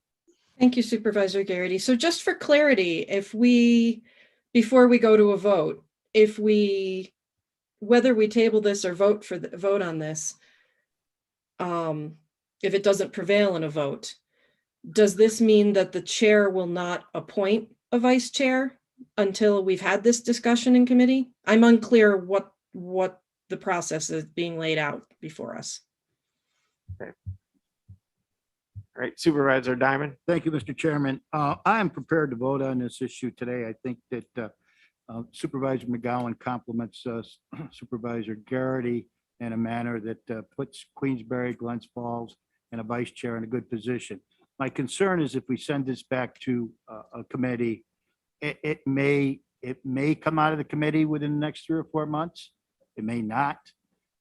Thank you, Supervisor Garrity. So just for clarity, before we go to a vote, whether we table this or vote on this, if it doesn't prevail in a vote, does this mean that the chair will not appoint a vice chair until we've had this discussion in committee? I'm unclear what the process is being laid out before us. Okay. All right, Supervisor Diamond. Thank you, Mr. Chairman. I am prepared to vote on this issue today. I think that Supervisor McGowan compliments Supervisor Garrity in a manner that puts Queensberry, Glens Falls, and a vice chair in a good position. My concern is if we send this back to a committee, it may come out of the committee within the next 3 or 4 months. It may not.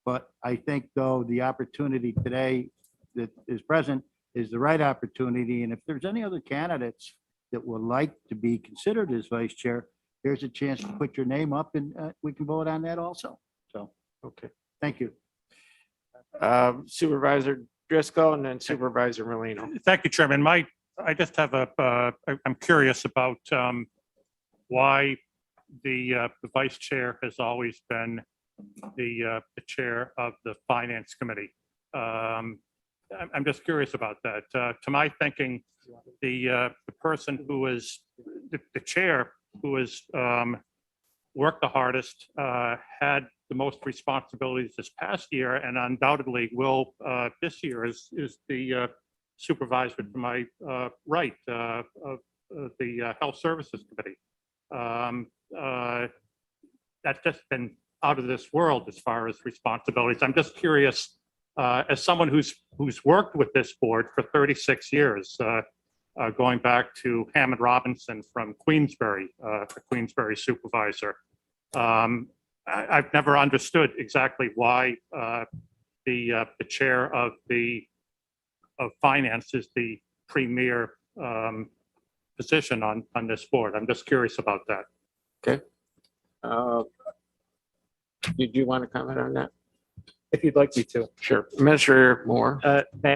But I think, though, the opportunity today that is present is the right opportunity. And if there's any other candidates that would like to be considered as vice chair, here's a chance to put your name up and we can vote on that also. So, okay. Thank you. Supervisor Driscoll and then Supervisor Molino. Thank you, Chairman. I just have I'm curious about why the vice chair has always been the chair of the Finance Committee. I'm just curious about that. To my thinking, the person who is the chair, who is worked the hardest, had the most responsibilities this past year, and undoubtedly will this year is the supervisor to my right of the Health Services Committee. That's just been out of this world as far as responsibilities. I'm just curious, as someone who's worked with this board for 36 years, going back to Hammond Robinson from Queensbury, a Queensbury supervisor. I've never understood exactly why the chair of finance is the premier position on this board. I'm just curious about that. Okay. Did you want to comment on that? If you'd like me to. Sure. Measure Moore.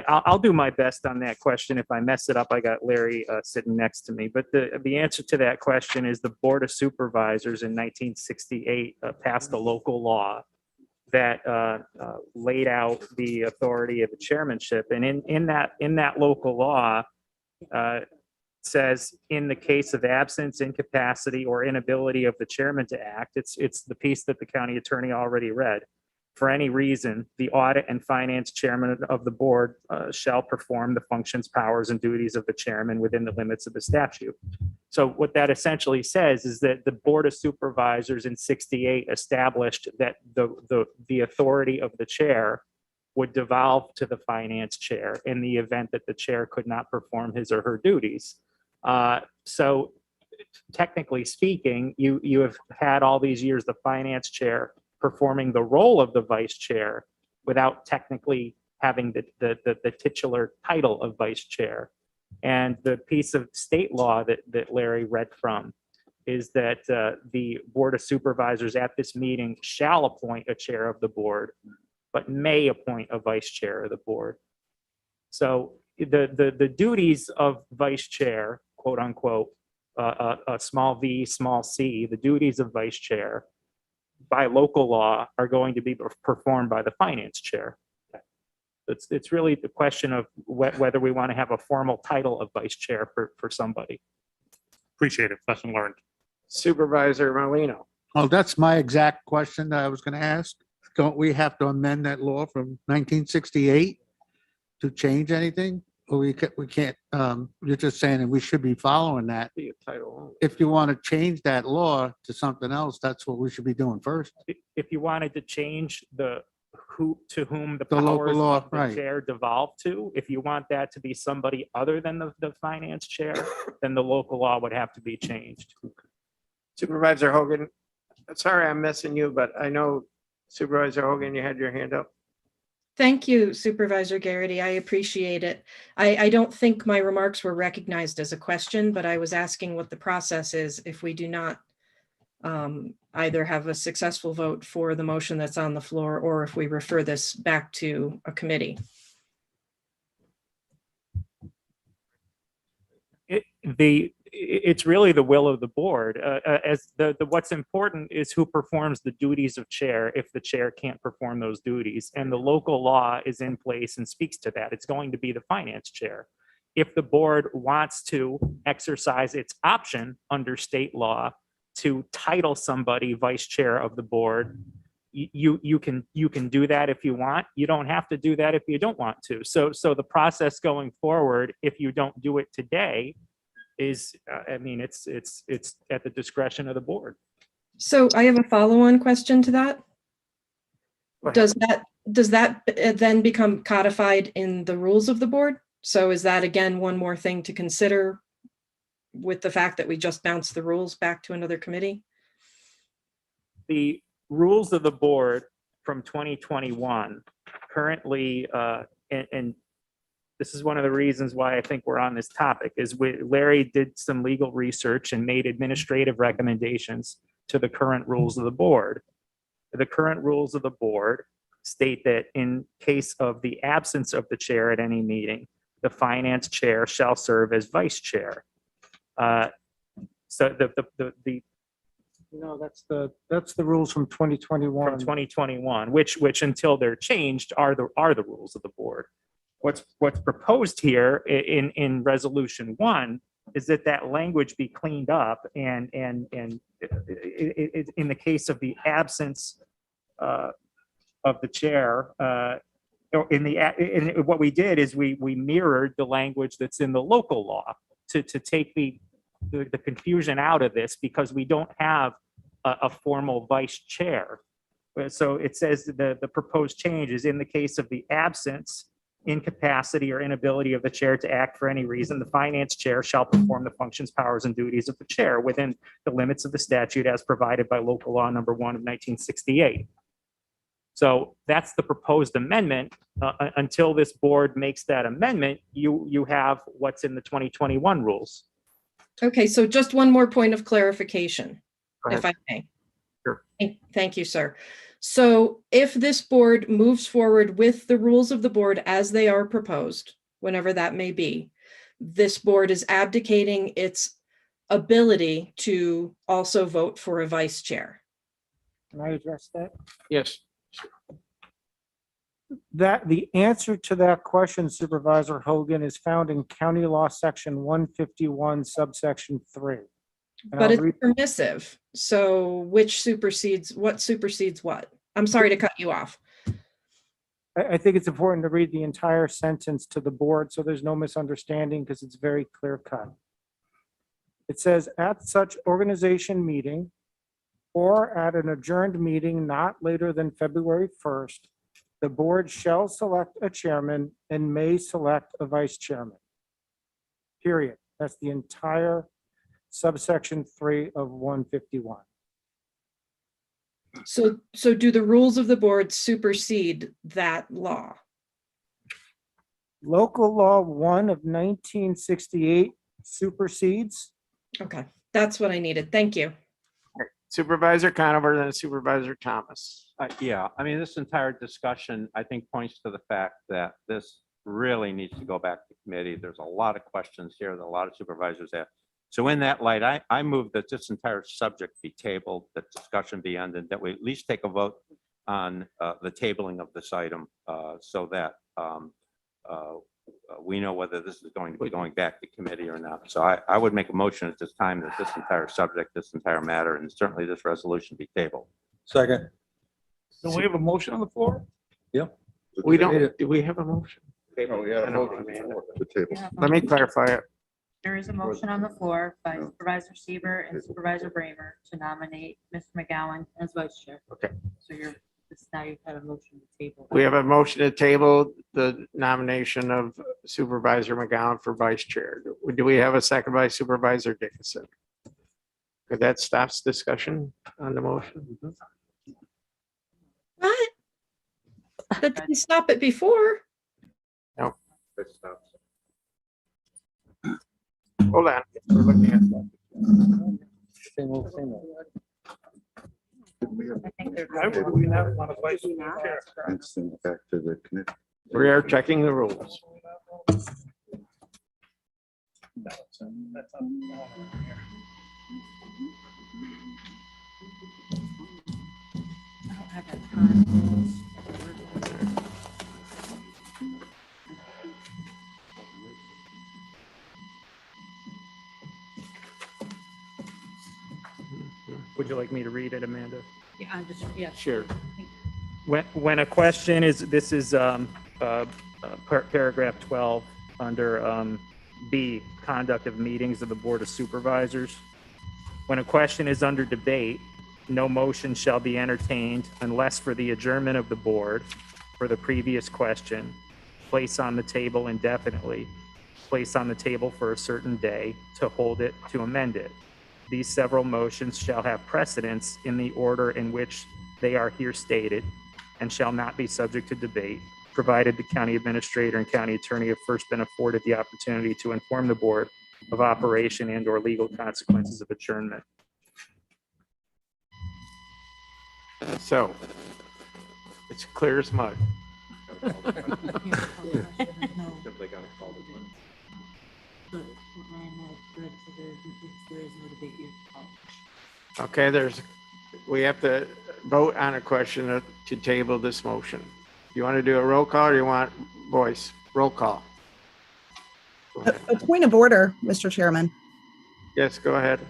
I'll do my best on that question. If I mess it up, I got Larry sitting next to me. But the answer to that question is the Board of Supervisors in 1968 passed a local law that laid out the authority of the chairmanship. And in that local law says, in the case of absence, incapacity, or inability of the chairman to act, it's the piece that the county attorney already read. For any reason, the audit and finance chairman of the board shall perform the functions, powers, and duties of the chairman within the limits of the statute. So what that essentially says is that the Board of Supervisors in 68 established that the authority of the chair would devolve to the finance chair in the event that the chair could not perform his or her duties. So technically speaking, you have had all these years the finance chair performing the role of the vice chair without technically having the titular title of vice chair. And the piece of state law that Larry read from is that the Board of Supervisors at this meeting shall appoint a chair of the board, but may appoint a vice chair of the board. So the duties of vice chair, quote unquote, a small v, small c, the duties of vice chair by local law are going to be performed by the finance chair. It's really the question of whether we want to have a formal title of vice chair for somebody. Appreciate it. Lesson learned. Supervisor Marlino. Oh, that's my exact question that I was going to ask. Don't we have to amend that law from 1968 to change anything? Or we can't, you're just saying that we should be following that. Be a title only. If you want to change that law to something else, that's what we should be doing first. If you wanted to change whom the The local powers law, of the right. chair devolve to, if you want that to be somebody other than the finance chair, then the local law would have to be changed. Supervisor Hogan, sorry I'm messing you, but I know Supervisor Hogan, you had your hand up. Thank you, Supervisor Garrity. I appreciate it. I don't think my remarks were recognized as a question, but I was asking what the process is if we do not either have a successful vote for the motion that's on the floor, or if we refer this back to a committee. It's really the will of the board. What's important is who performs the duties of chair if the chair can't perform those duties. And the local law is in place and speaks to that. It's going to be the finance chair. If the board wants to exercise its option under state law to title somebody vice chair of the board, you can do that if you want. You don't have to do that if you don't want to. So the process going forward, if you don't do it today, is, it's at the discretion of the board. So I have a follow-on question to that. Does that then become codified in the rules of the board? So is that again one more thing to consider with the fact that we just bounced the rules back to another committee? The rules of the board from 2021 currently, and this is one of the reasons why I think we're on this topic, is Larry did some legal research and made administrative recommendations to the current rules of the board. The current rules of the board state that in case of the absence of the chair at any meeting, the finance chair shall serve as vice chair. So No, that's the rules from 2021. from 2021, which until they're changed are the rules of the board. What's proposed here in resolution 1 is that that language be cleaned up and in the case of the absence of the chair, or what we did is we mirrored the language that's in the local law to take the confusion out of this, because we don't have a formal vice chair. So it says the proposed change is in the case of the absence, incapacity, or inability of the chair to act for any reason, the finance chair shall perform the functions, powers, and duties of the chair within the limits of the statute as provided by local law number 1 of 1968. So that's the proposed amendment. Until this board makes that amendment, you have what's in the 2021 rules. Okay, so just one more point of clarification, Go if I may. Sure. Thank you, sir. So if this board moves forward with the rules of the board as they are proposed, whenever that may be, this board is abdicating its ability to also vote for a vice chair. Can I address that? Yes. That the answer to that question, Supervisor Hogan, is found in County Law Section 151, subsection 3. And But I'll it's read- permissive. So which supersedes what? I'm sorry to cut you off. I think it's important to read the entire sentence to the board so there's no misunderstanding, because it's very clear cut. It says, at such organization meeting or at an adjourned meeting not later than February 1st, the board shall select a chairman and may select a vice chairman. Period. That's the entire subsection 3 of 151. So do the rules of the board supersede that law? Local Law 1 of 1968 supersedes. Okay, that's what I needed. Thank you. Supervisor Conover, then Supervisor Thomas. Yeah, I mean, this entire discussion, I think, points to the fact that this really needs to go back to committee. There's a lot of questions here that a lot of supervisors have. So in that light, I move that this entire subject be tabled, that discussion be ended, that we at least take a vote on the tabling of this item so that we know whether this is going to be going back to committee or not. So I would make a motion at this time that this entire subject, this entire matter, and certainly this resolution be tabled. Second. Do we have a motion on the floor? We don't, do we have a motion? Oh, yeah. I know, Amanda. The table. Let me clarify it. There is a motion on the floor by Supervisor Seaver and Supervisor Bramer to nominate Mr. McGowan as vice chair. Okay. So now you've had a motion to table. We have a motion to table the nomination of Supervisor McGowan for vice chair. Do we have a second by Supervisor Dickinson? Okay, that stops discussion on the motion. What? That didn't stop it before. No. Hold on. We're looking at that. Why would we not want a vice chair? And send it back to the committee. We are checking the rules. That's on here. I don't have that time. Would you like me to read it, Amanda? Yeah. Sure. When a question is, this is paragraph 12 under B, conduct of meetings of the Board of Supervisors. When a question is under debate, no motion shall be entertained unless for the adjournment of the board for the previous question, place on the table indefinitely, place on the table for a certain day, to hold it, to amend it. These several motions shall have precedence in the order in which they are here stated and shall not be subject to debate, provided the county administrator and county attorney have first been afforded the opportunity to inform the board of operation and/or legal consequences of adjournment. So it's clear as mud. Okay, we have to vote on a question to table this motion. You want to do a roll call or you want voice? Roll call. A point of order, Mr. Chairman. Yes, go ahead.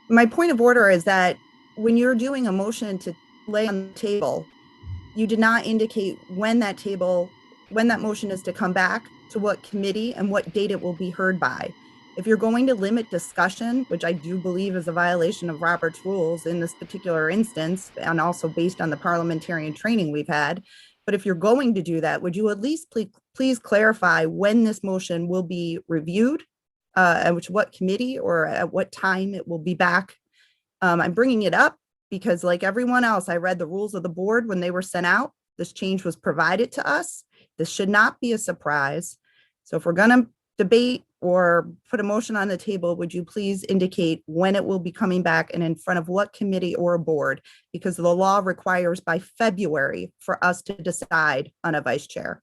My point of order is that when you're doing a motion to lay on the table, you did not indicate when that motion is to come back, to what committee, and what date it will be heard by. If you're going to limit discussion, which I do believe is a violation of Robert's rules in this particular instance, and also based on the parliamentarian training we've had, but if you're going to do that, would you at least please clarify when this motion will be reviewed, at what committee or at what time it will be back? I'm bringing it up because, like everyone else, I read the rules of the board when they were sent out. This change was provided to us. This should not be a surprise. So if we're going to debate or put a motion on the table, would you please indicate when it will be coming back and in front of what committee or board? Because the law requires by February for us to decide on a vice chair.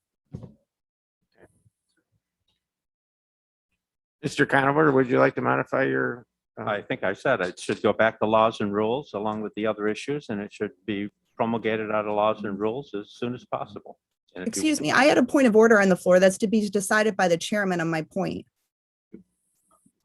Mr. Conover, would you like to modify your? I think I said it should go back to laws and rules along with the other issues, and it should be promulgated out of laws and rules as soon as possible. And if you- Excuse me, I had a point of order on the floor that's to be decided by the chairman on my point.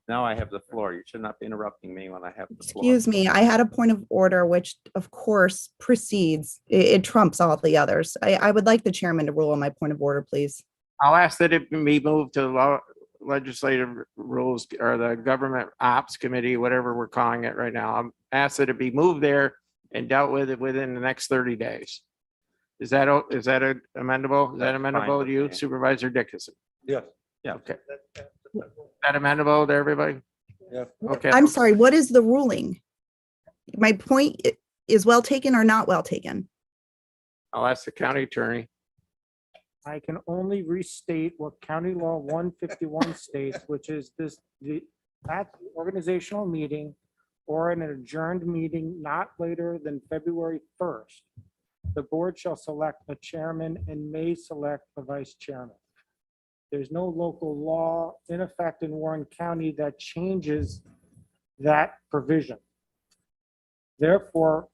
Now I have the floor. You should not be interrupting me when I have the floor. Excuse me, I had a point of order, which of course precedes, it trumps all the others. I would like the chairman to rule on my point of order, please. I'll ask that it be moved to law legislative rules or the government ops committee, whatever we're calling it right now. I'm asked that it be moved there and dealt with it within the next 30 days. Is that amendable? Is that That's amendable fine to with you, me. Supervisor Dickinson? Yes. Yeah. Okay. Is that amendable to everybody? Yeah. Okay. I'm sorry, what is the ruling? My point is well taken or not well taken? I'll ask the county attorney. I can only restate what County Law 151 states, which is at the organizational meeting or in an adjourned meeting not later than February 1st, the board shall select a chairman and may select a vice chairman. There's no local law in effect in Warren County that changes that provision. Therefore,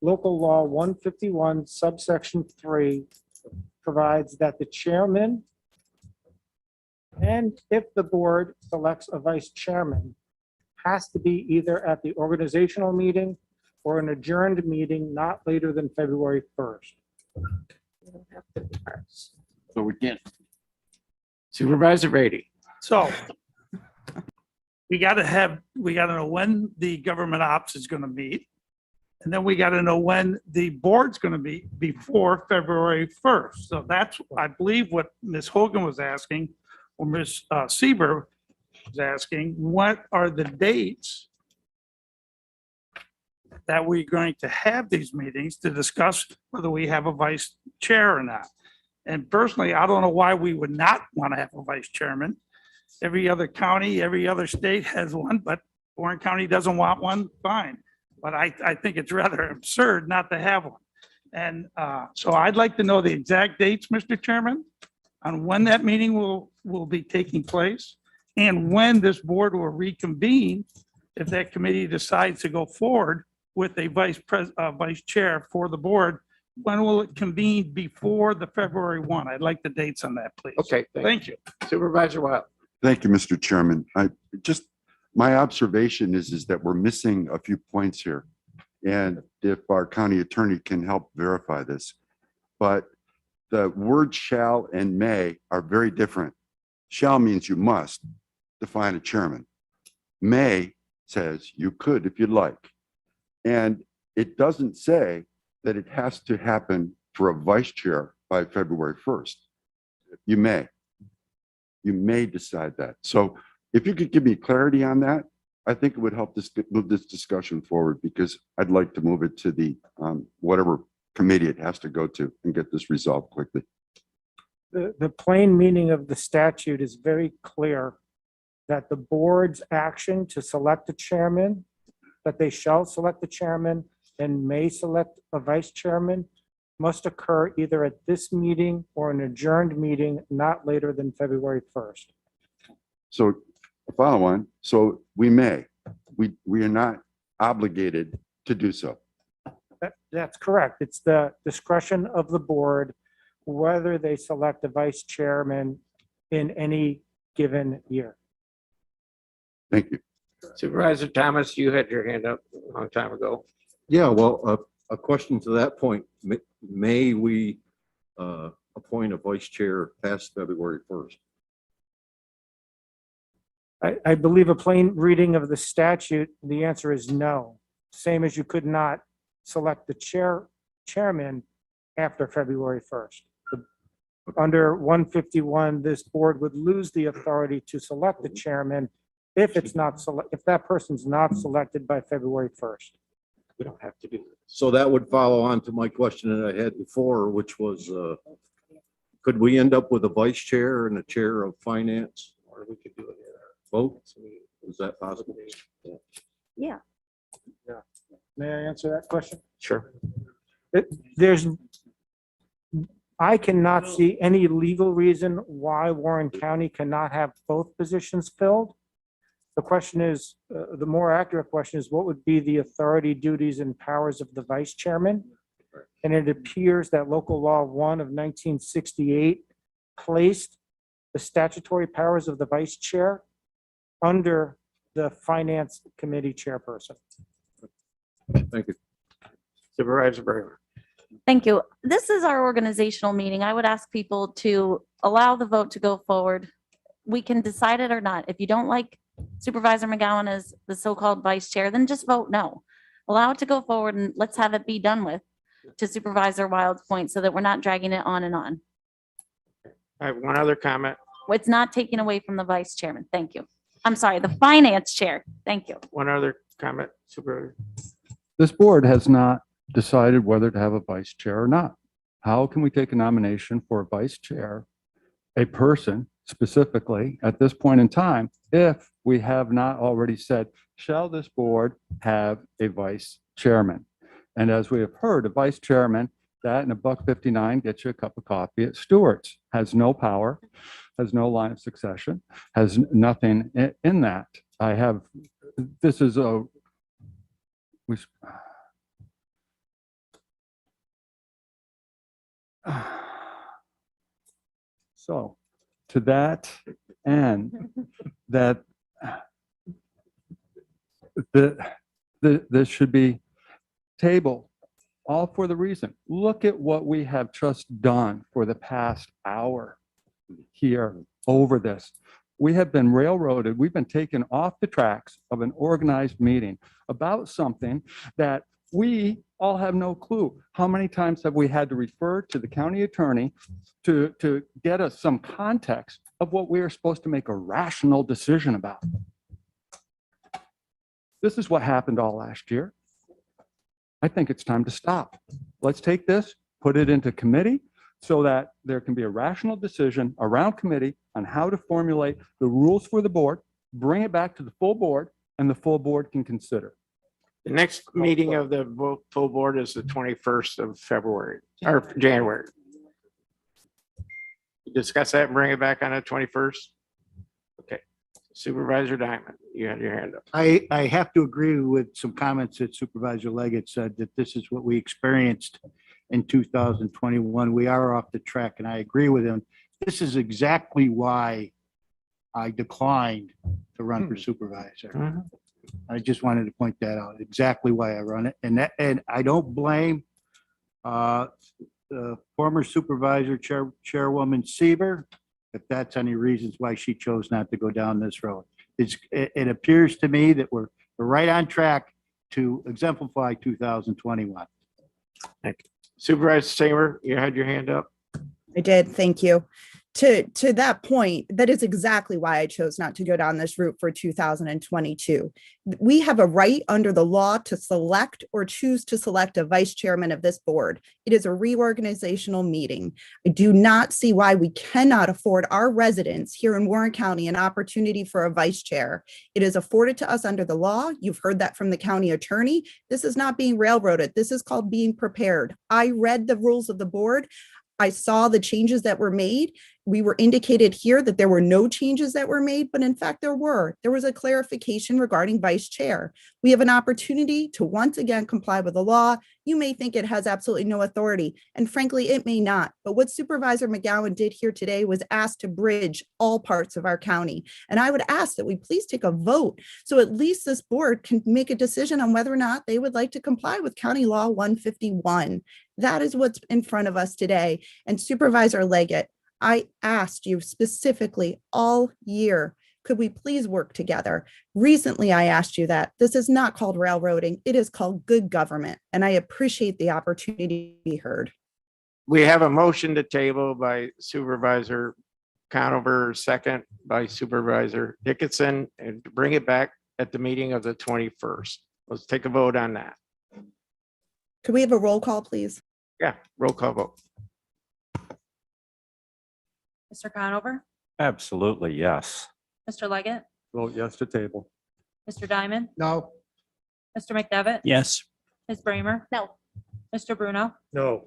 local law 151 subsection 3 provides that the chairman, and if the board selects a vice chairman, has to be either at the organizational meeting or an adjourned meeting not later than February 1st. So we can't. Supervisor Brady. So we gotta know when the government ops is gonna meet. And then we gotta know when the board's gonna be before February 1st. So that's, I believe, what Ms. Hogan was asking, or Ms. Seaver was asking, what are the dates that we're going to have these meetings to discuss whether we have a vice chair or not? And personally, I don't know why we would not want to have a vice chairman. Every other county, every other state has one, but Warren County doesn't want one, fine. But I think it's rather absurd not to have one. And so I'd like to know the exact dates, Mr. Chairman, on when that meeting will be taking place and when this board will reconvene if that committee decides to go forward with a vice chair for the board. When will it convene before the February 1? I'd like the dates on that, please. Okay. Thank you. Supervisor Wild. Thank you, Mr. Chairman. My observation is that we're missing a few points here. And if our county attorney can help verify this, but the word shall and may are very different. Shall means you must define a chairman. May says you could if you'd like. And it doesn't say that it has to happen for a vice chair by February 1st. You may decide that. So if you could give me clarity on that, I think it would help move this discussion forward, because I'd like to move it to the whatever committee it has to go to and get this resolved quickly. The plain meaning of the statute is very clear that the board's action to select a chairman, that they shall select the chairman and may select a vice chairman, must occur either at this meeting or an adjourned meeting not later than February 1st. So follow on. So we may, we are not obligated to do so. That's correct. It's the discretion of the board whether they select a vice chairman in any given year. Thank you. Supervisor Thomas, you had your hand up a long time ago. Yeah, well, a question to that point, may we appoint a vice chair past February 1st? I believe a plain reading of the statute, the answer is no. Same as you could not select the chairman after February 1st. Under 151, this board would lose the authority to select the chairman if it's not if that person's not selected by February 1st. We don't have to do that. So that would follow on to my question that I had before, which was, could we end up with a vice chair and a chair of finance? Or we could do it Both? Is that possible? Yeah. May I answer that question? Sure. I cannot see any legal reason why Warren County cannot have both positions filled. The question is, the more accurate question is, what would be the authority, duties, and powers of the vice chairman? And it appears that local law 1 of 1968 placed the statutory powers of the vice chair under the finance committee chairperson. Thank you. Supervisor Braver. Thank you. This is our organizational meeting. I would ask people to allow the vote to go forward. We can decide it or not. If you don't like Supervisor McGowan as the so-called vice chair, then just vote no. Allow it to go forward and let's have it be done with, to Supervisor Wild's point, so that we're not dragging it on and on. I have one other comment. It's not taking away from the vice chairman. Thank you. I'm sorry, the finance chair. Thank you. One other comment, Supervisor. This board has not decided whether to have a vice chair or not. How can we take a nomination for a vice chair, a person specifically at this point in time, if we have not already said, shall this board have a vice chairman? And as we have heard, a vice chairman, that and $1.59 gets you a cup of coffee at Stewart's, has no power, has no line of succession, has nothing in that. This is a, so to that end, that this should be tabled, all for the reason. Look at what we have just done for the past hour here over this. We have been railroaded. We've been taken off the tracks of an organized meeting about something that we all have no clue. How many times have we had to refer to the county attorney to get us some context of what we are supposed to make a rational decision about? This is what happened all last year. I think it's time to stop. Let's take this, put it into committee so that there can be a rational decision around committee on how to formulate the rules for the board, bring it back to the full board, and the full board can consider. The next meeting of the full board is the 21st of February or January. Discuss that and bring it back on the 21st. Okay. Supervisor Diamond, you had your hand up. I have to agree with some comments that Supervisor Leggett said, that this is what we experienced in 2021. We are off the track, and I agree with him. This is exactly why I declined to run for supervisor. I just wanted to point that out, exactly why I run it. And I don't blame the former supervisor, Chairwoman Sieber, if that's any reasons why she chose not to go down this road. It appears to me that we're right on track to exemplify 2021. Thank you. Supervisor Samer, you had your hand up. I did. Thank you. To that point, that is exactly why I chose not to go down this route for 2022. We have a right under the law to select or choose to select a vice chairman of this board. It is a reorganizational meeting. I do not see why we cannot afford our residents here in Warren County an opportunity for a vice chair. It is afforded to us under the law. You've heard that from the county attorney. This is not being railroaded. This is called being prepared. I read the rules of the board. I saw the changes that were made. we were indicated here that there were no changes that were made, but in fact there were. There was a clarification regarding vice chair. We have an opportunity to once again comply with the law. You may think it has absolutely no authority, and frankly, it may not. But what Supervisor McGowan did here today was ask to bridge all parts of our county. And I would ask that we please take a vote so at least this board can make a decision on whether or not they would like to comply with County Law 151. That is what's in front of us today. And Supervisor Leggett, I asked you specifically all year, could we please work together? Recently, I asked you that. This is not called railroading. It is called good government. And I appreciate the opportunity to be heard. We have a motion to table by Supervisor Conover, second by Supervisor Dickinson, and to bring it back at the meeting of the 21st. Let's take a vote on that. Could we have a roll call, please? Yeah, roll call vote. Mr. Conover, Absolutely, yes. Mr. Leggett, Vote yes to table. Mr. Diamond, No. Mr. McDevitt, Yes. Ms. Bramer, No. Mr. Bruno, No.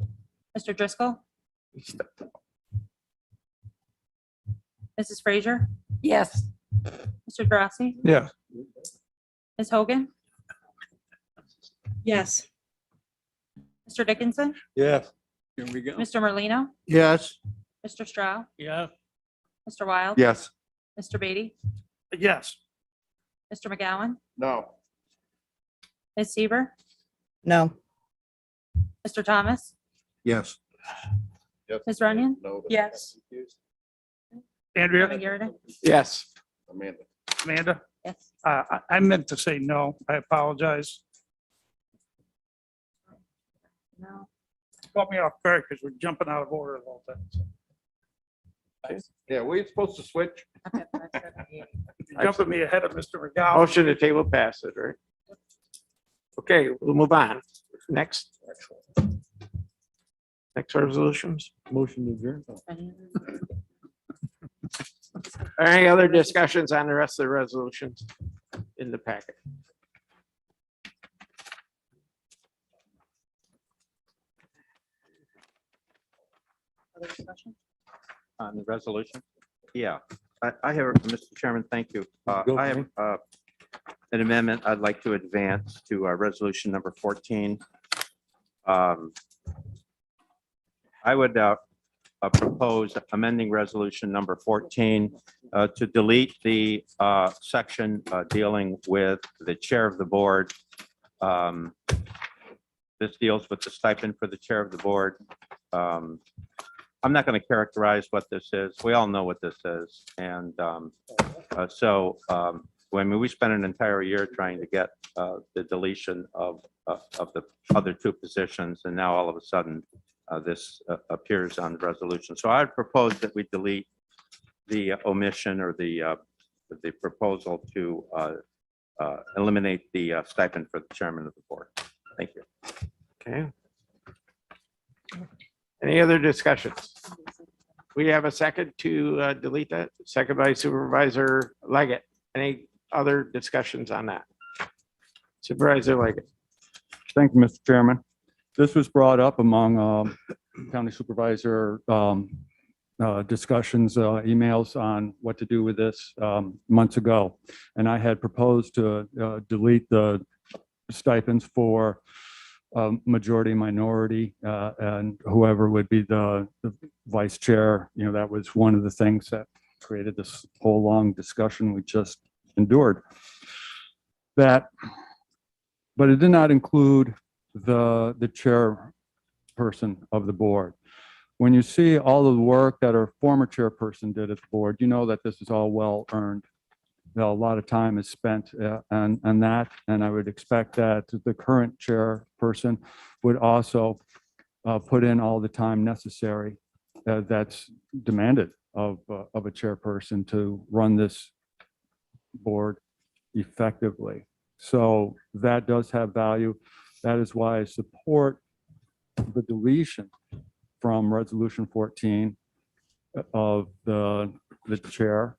Mr. Driscoll, Mrs. Frazier, Yes. Mr. Drossy, Yes. Ms. Hogan, Yes. Mr. Dickinson, Yes. Here we go. Mr. Merlino, Yes. Mr. Stroud, Yeah. Mr. Wild, Yes. Mr. Beatty, Yes. Mr. McGowan, No. Ms. Seaver, No. Mr. Thomas, Yes. Ms. Runyon, No. Yes. Andrea, Kevin Garrity, Yes. Amanda. Amanda, yes. I meant to say no. I apologize. No. Caught me off guard because we're jumping out of order all the time. Yeah, we're supposed to switch. You're jumping me ahead of Mr. McGowan. Motion to table passes, right? Okay, we'll move on. Next. Next resolutions. Motion to adjourn. Any other discussions on the rest of the resolutions in the packet? Other discussion? On the resolution? Yeah, I have, Mr. Chairman, thank you. Go I for have an amendment I'd like to advance to resolution number 14. I would propose amending resolution number 14 to delete the section dealing with the chair of the board. This deals with the stipend for the chair of the board. I'm not going to characterize what this is. We all know what this is. And we spent an entire year trying to get the deletion of the other two positions, and now all of a sudden this appears on the resolution. So I propose that we delete the omission or the proposal to eliminate the stipend for the chairman of the board. Thank you. Okay. Any other discussions? We have a second to delete that. Second by Supervisor Leggett. Any other discussions on that? Supervisor Leggett. Thank you, Mr. Chairman. This was brought up among county supervisor discussions, emails on what to do with this months ago. And I had proposed to delete the stipends for majority, minority, and whoever would be the vice chair. You know, that was one of the things that created this whole long discussion we just endured. But it did not include the chairperson of the board. When you see all of the work that our former chairperson did at the board, you know that this is all well earned. A lot of time is spent on that, and I would expect that the current chairperson would also put in all the time necessary that's demanded of a chairperson to run this board effectively. So that does have value. That is why I support the deletion from Resolution 14 of the chair,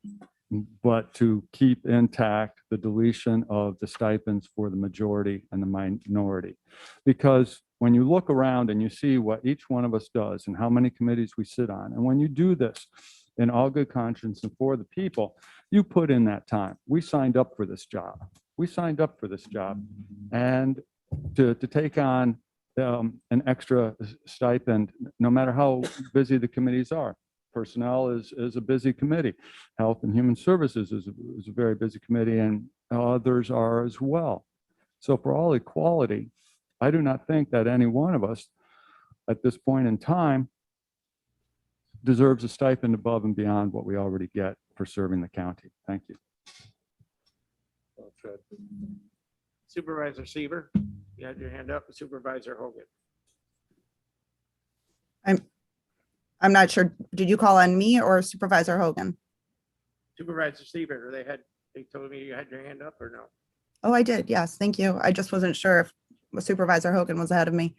but to keep intact the deletion of the stipends for the majority and the minority. Because when you look around and you see what each one of us does and how many committees we sit on, and when you do this, in all good conscience and for the people, you put in that time. We signed up for this job. We signed up for this job. And to take on an extra stipend, no matter how busy the committees are. Personnel is a busy committee. Health and Human Services is a very busy committee, and others are as well. So for all equality, I do not think that any one of us at this point in time deserves a stipend above and beyond what we already get for serving the county. Thank you. Supervisor Seaver, you had your hand up. Supervisor Hogan. I'm not sure. Did you call on me or Supervisor Hogan? Supervisor Seaver, they told me you had your hand up or no? Oh, I did. Yes, thank you. I just wasn't sure if Supervisor Hogan was ahead of me.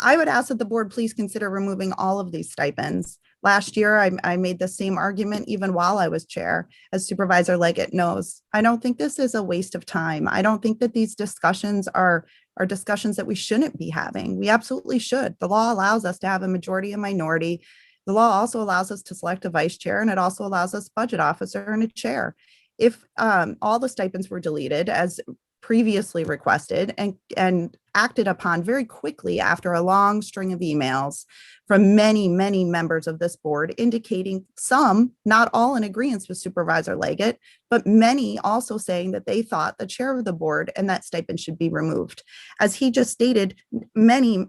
I would ask that the board please consider removing all of these stipends. Last year, I made the same argument even while I was chair, as Supervisor Leggett knows. I don't think this is a waste of time. I don't think that these discussions are discussions that we shouldn't be having. We absolutely should. The law allows us to have a majority and minority. The law also allows us to select a vice chair, and it also allows us budget officer and a chair. If all the stipends were deleted as previously requested and acted upon very quickly after a long string of emails from many members of this board, indicating some, not all, in agreement with Supervisor Leggett, but many also saying that they thought the chair of the board and that stipend should be removed. As he just stated, many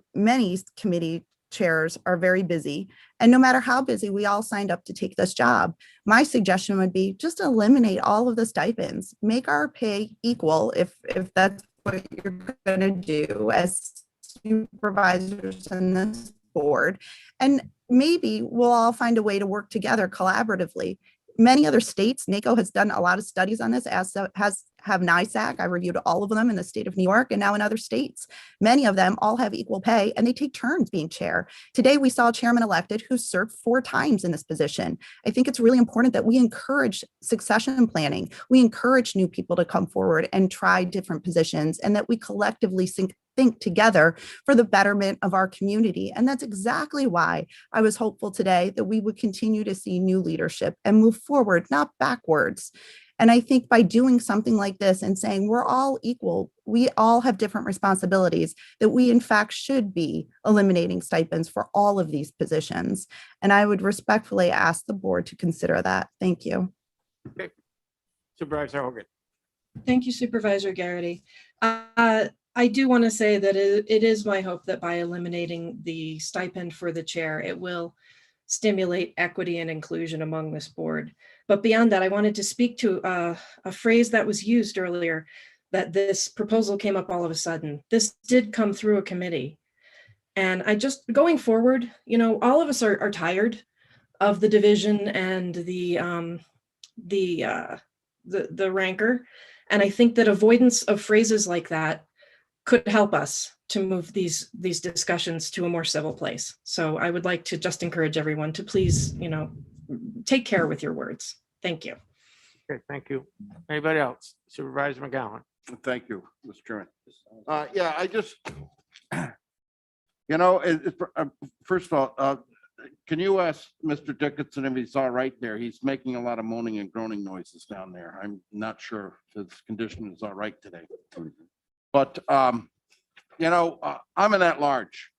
committee chairs are very busy, and no matter how busy, we all signed up to take this job. My suggestion would be just eliminate all of the stipends, make our pay equal if that's what you're going to do as supervisors in this board, and maybe we'll all find a way to work together collaboratively. Many other states, NACO has done a lot of studies on this, as have NISAC. I reviewed all of them in the state of New York and now in other states. Many of them all have equal pay, and they take turns being chair. Today, we saw a chairman elected who served 4 times in this position. I think it's really important that we encourage succession planning. We encourage new people to come forward and try different positions, and that we collectively think together for the betterment of our community. And that's exactly why I was hopeful today that we would continue to see new leadership and move forward, not backwards. And I think by doing something like this and saying we're all equal, we all have different responsibilities, that we in fact should be eliminating stipends for all of these positions. And I would respectfully ask the board to consider that. Thank you. Okay. Supervisor Hogan. Thank you, Supervisor Garrity. I do want to say that it is my hope that by eliminating the stipend for the chair, it will stimulate equity and inclusion among this board. But beyond that, I wanted to speak to a phrase that was used earlier, that this proposal came up all of a sudden. This did come through a committee. And going forward, all of us are tired of the division and the rancor. And I think that avoidance of phrases like that could help us to move these discussions to a more civil place. So I would like to just encourage everyone to please, take care with your words. Thank you. Okay, thank you. Anybody else? Supervisor McGowan. Thank you, Mr. Chairman. Yeah, I just, first of all, can you ask Mr. Dickinson if he's all right there? He's making a lot of moaning and groaning noises down there. I'm not sure if his condition is all right today. But, I'm an at-large,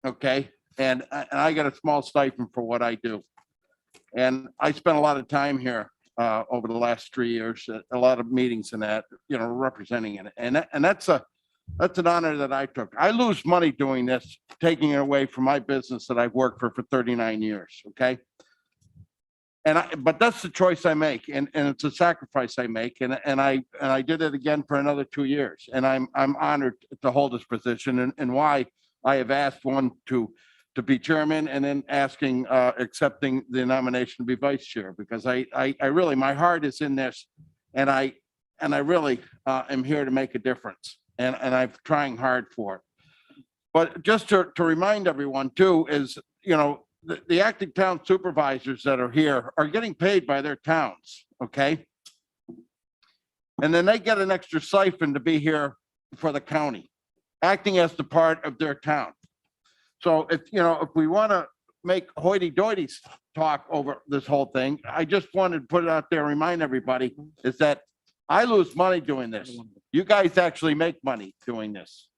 okay? And I get a small stipend for what I do. And I spent a lot of time here over the last 3 years, a lot of meetings and that, representing it. And that's an honor that I took. I lose money doing this, taking it away from my business that I've worked for 39 years, okay? But that's the choice I make, and it's a sacrifice I make, and I did it again for another 2 years, and I'm honored to hold this position, and why I have asked one to be chairman, and then accepting the nomination to be vice chair, because I really, my heart is in this, and I really am here to make a difference, and I'm trying hard for it. But just to remind everyone too is, the acting town supervisors that are here are getting paid by their towns, okay? And then they get an extra stipend to be here for the county, acting as the part of their town. So if we want to make hoity-toity talk over this whole thing. I just wanted to put it out there, and remind everybody, is that I lose money doing this. You guys actually make money doing this.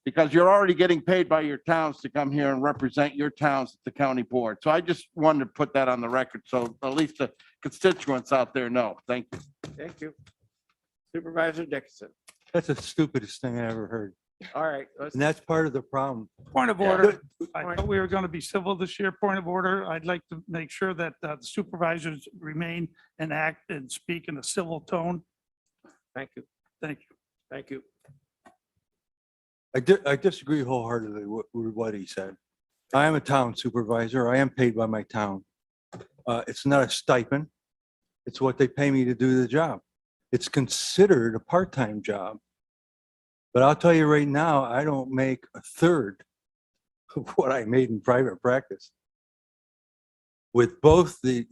Because you're already getting paid by your towns to come here and represent your towns at the county board. So I just wanted to put that on the record, so at least the constituents out there know. Thank you. Thank you. Supervisor Dickinson. That's the stupidest thing I ever heard. All right. let's- And that's part of the problem. Point of order. I thought we were going to be civil this year. Point of order. I'd like to make sure that the supervisors remain and act and speak in a civil tone. Thank you. Thank you. Thank you. I disagree wholeheartedly with what he said. I am a town supervisor. I am paid by my town. It's not a stipend. It's what they pay me to do the job. It's considered a part-time job. But I'll tell you right now, I don't make a third of what I made in private practice. With both the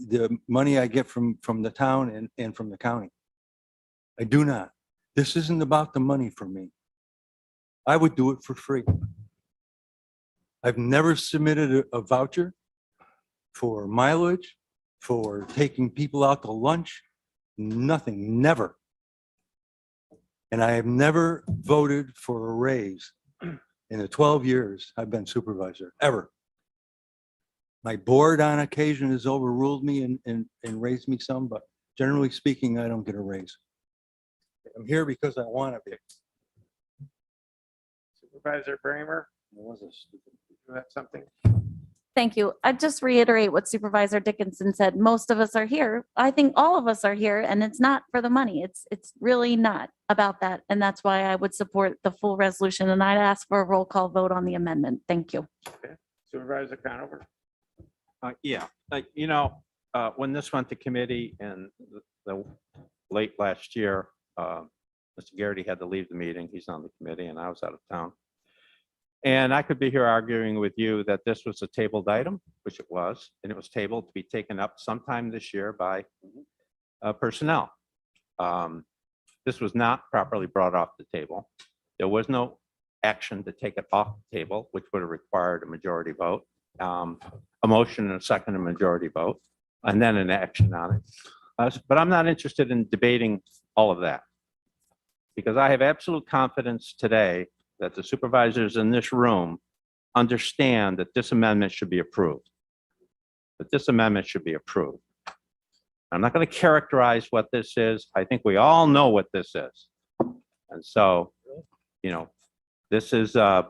money I get from the town and from the county. I do not. This isn't about the money for me. I would do it for free. I've never submitted a voucher for mileage, for taking people out to lunch, nothing, never. And I have never voted for a raise in the 12 years I've been supervisor, ever. My board on occasion has overruled me and raised me some, but generally speaking, I don't get a raise. I'm here because I want to be. Supervisor Bramer. You have something? Thank you. I just reiterate what Supervisor Dickinson said. Most of us are here. I think all of us are here, and it's not for the money. It's really not about that. And that's why I would support the full resolution, and I'd ask for a roll call vote on the amendment. Thank you. Okay. Supervisor Conover. Yeah, when this went to committee in the late last year, Mr. Garrity had to leave the meeting. He's on the committee and I was out of town. And I could be here arguing with you that this was a tabled item, which it was, and it was tabled to be taken up sometime this year by personnel. This was not properly brought off the table. There was no action to take it off the table, which would have required a majority vote, a motion and a second and majority vote, and then an action on it. But I'm not interested in debating all of that because I have absolute confidence today that the supervisors in this room understand that this amendment should be approved. That this amendment should be approved. I'm not going to characterize what this is. I think we all know what this is. And so, this is an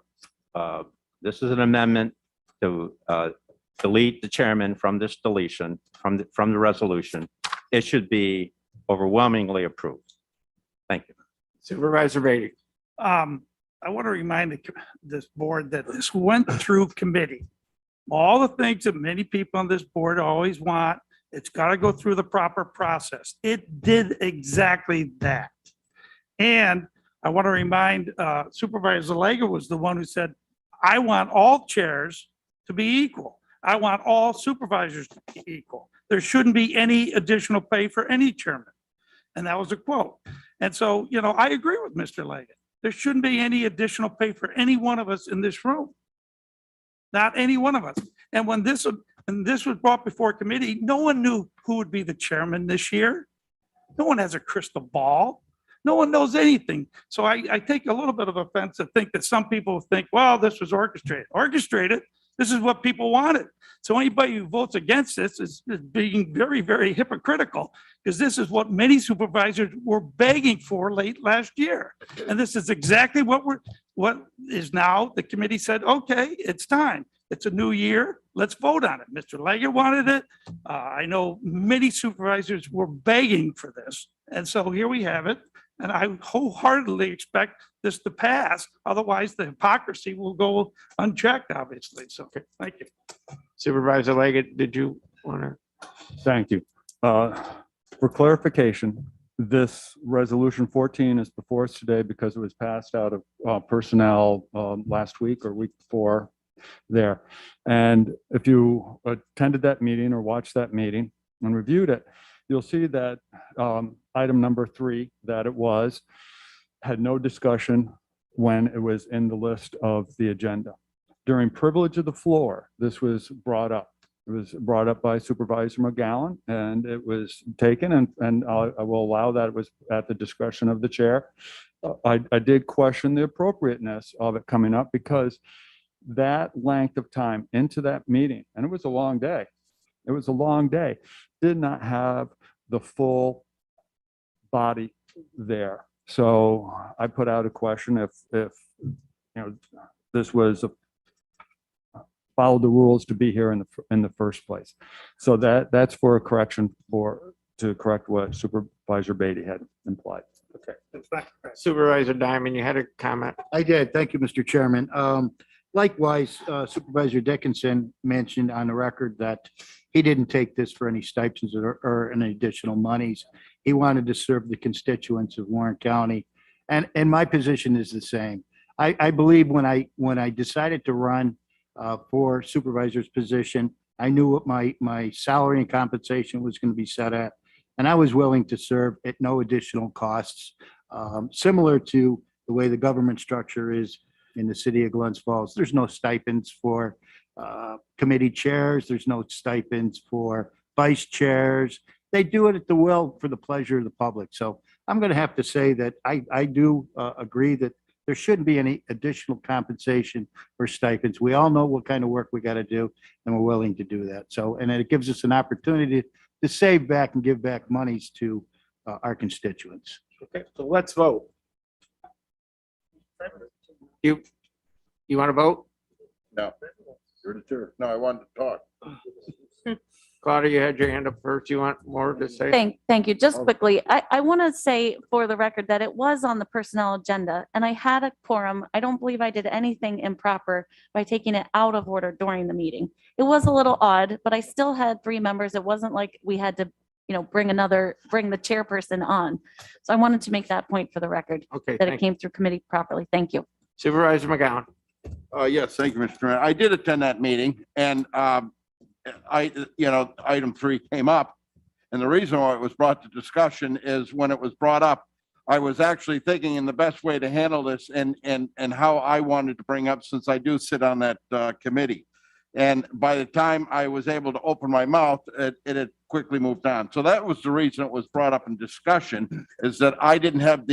amendment to delete the chairman from this deletion, from the resolution. It should be overwhelmingly approved. Thank you. Supervisor Beatty. I want to remind this board that this went through committee. All the things that many people on this board always want, it's got to go through the proper process. It did exactly that. And I want to remind Supervisor Lega was the one who said, I want all chairs to be equal. I want all supervisors to be equal. There shouldn't be any additional pay for any chairman. And that was a quote. And so, I agree with Mr. Lega. There shouldn't be any additional pay for any one of us in this room. Not any one of us. And when this was brought before committee, no one knew who would be the chairman this year. No one has a crystal ball. No one knows anything. So I take a little bit of offense to think that some people think, well, this was orchestrated. Orchestrated? This is what people wanted. So anybody who votes against this is being very, very hypocritical because this is what many supervisors were begging for late last year. And this is exactly what is now, the committee said, okay, it's time. It's a new year. Let's vote on it. Mr. Leggett wanted it. I know many supervisors were begging for this. And so here we have it. And I wholeheartedly expect this to pass. Otherwise, the hypocrisy will go unchecked, obviously. So, thank you. Supervisor Leggett, did you want to? Thank you. For clarification, this resolution 14 is before us today because it was passed out of personnel last week or week before there. And if you attended that meeting or watched that meeting and reviewed it, you'll see that item number 3, that it had no discussion when it was in the list of the agenda. during privilege of the floor, this was brought up. It was brought up by Supervisor McGowan, and it was taken, and I will allow that it was at the discretion of the chair. I did question the appropriateness of it coming up because that length of time into that meeting, and it was a long day. It was a long day, did not have the full body there. So I put out a question if this was followed the rules to be here in the first place. So that's for a correction to correct what Supervisor Beatty had implied. Okay. Supervisor Diamond, you had a comment. I did. Thank you, Mr. Chairman. Likewise, Supervisor Dickinson mentioned on the record that he didn't take this for any stipends or any additional monies. He wanted to serve the constituents of Warren County. And my position is the same. I believe when I decided to run for supervisor's position, I knew what my salary and compensation was going to be set at. And I was willing to serve at no additional costs, similar to the way the government structure is in the city of Glens Falls. There's no stipends for committee chairs. There's no stipends for vice chairs. They do it at the will for the pleasure of the public. So I'm going to have to say that I do agree that there shouldn't be any additional compensation for stipends. We all know what kind of work we got to do, and we're willing to do that. So, and it gives us an opportunity to save back and give back monies to our constituents. Okay, so let's vote. You want to vote? No. You're the chair. No, I wanted to talk. Claudia, you had your hand up first. You want more to say? Thank you. Just quickly, I want to say for the record that it was on the personnel agenda and I had a quorum. I don't believe I did anything improper by taking it out of order during the meeting. It was a little odd, but I still had 3 members. It wasn't like we had to, bring the chairperson on. So I wanted to make that point for the record. Okay, That it came through committee properly. Thank you. Supervisor McGowan. Yes, thank you, Mr. Chairman. I did attend that meeting and item 3 came up. And the reason why it was brought to discussion is when it was brought up, I was actually thinking in the best way to handle this and how I wanted to bring up, since I do sit on that committee. And by the time I was able to open my mouth, it had quickly moved on. So that was the reason it was brought up in discussion, is that I didn't have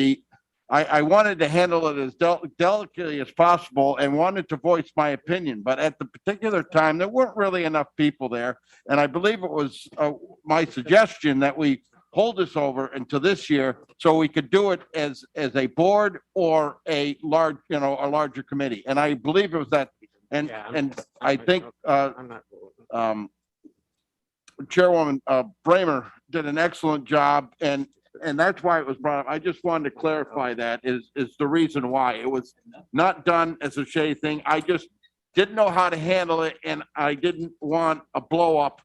I wanted to handle it as delicately as possible and wanted to voice my opinion. But at the particular time, there weren't really enough people there. And I believe it was my suggestion that we hold this over until this year so we could do it as a board or a larger committee. And I believe it was that. And I think Chairwoman Bramer did an excellent job, and that's why it was brought up. I just wanted to clarify that is the reason why. It was not done as a shady thing. I just didn't know how to handle it, and I didn't want a blow up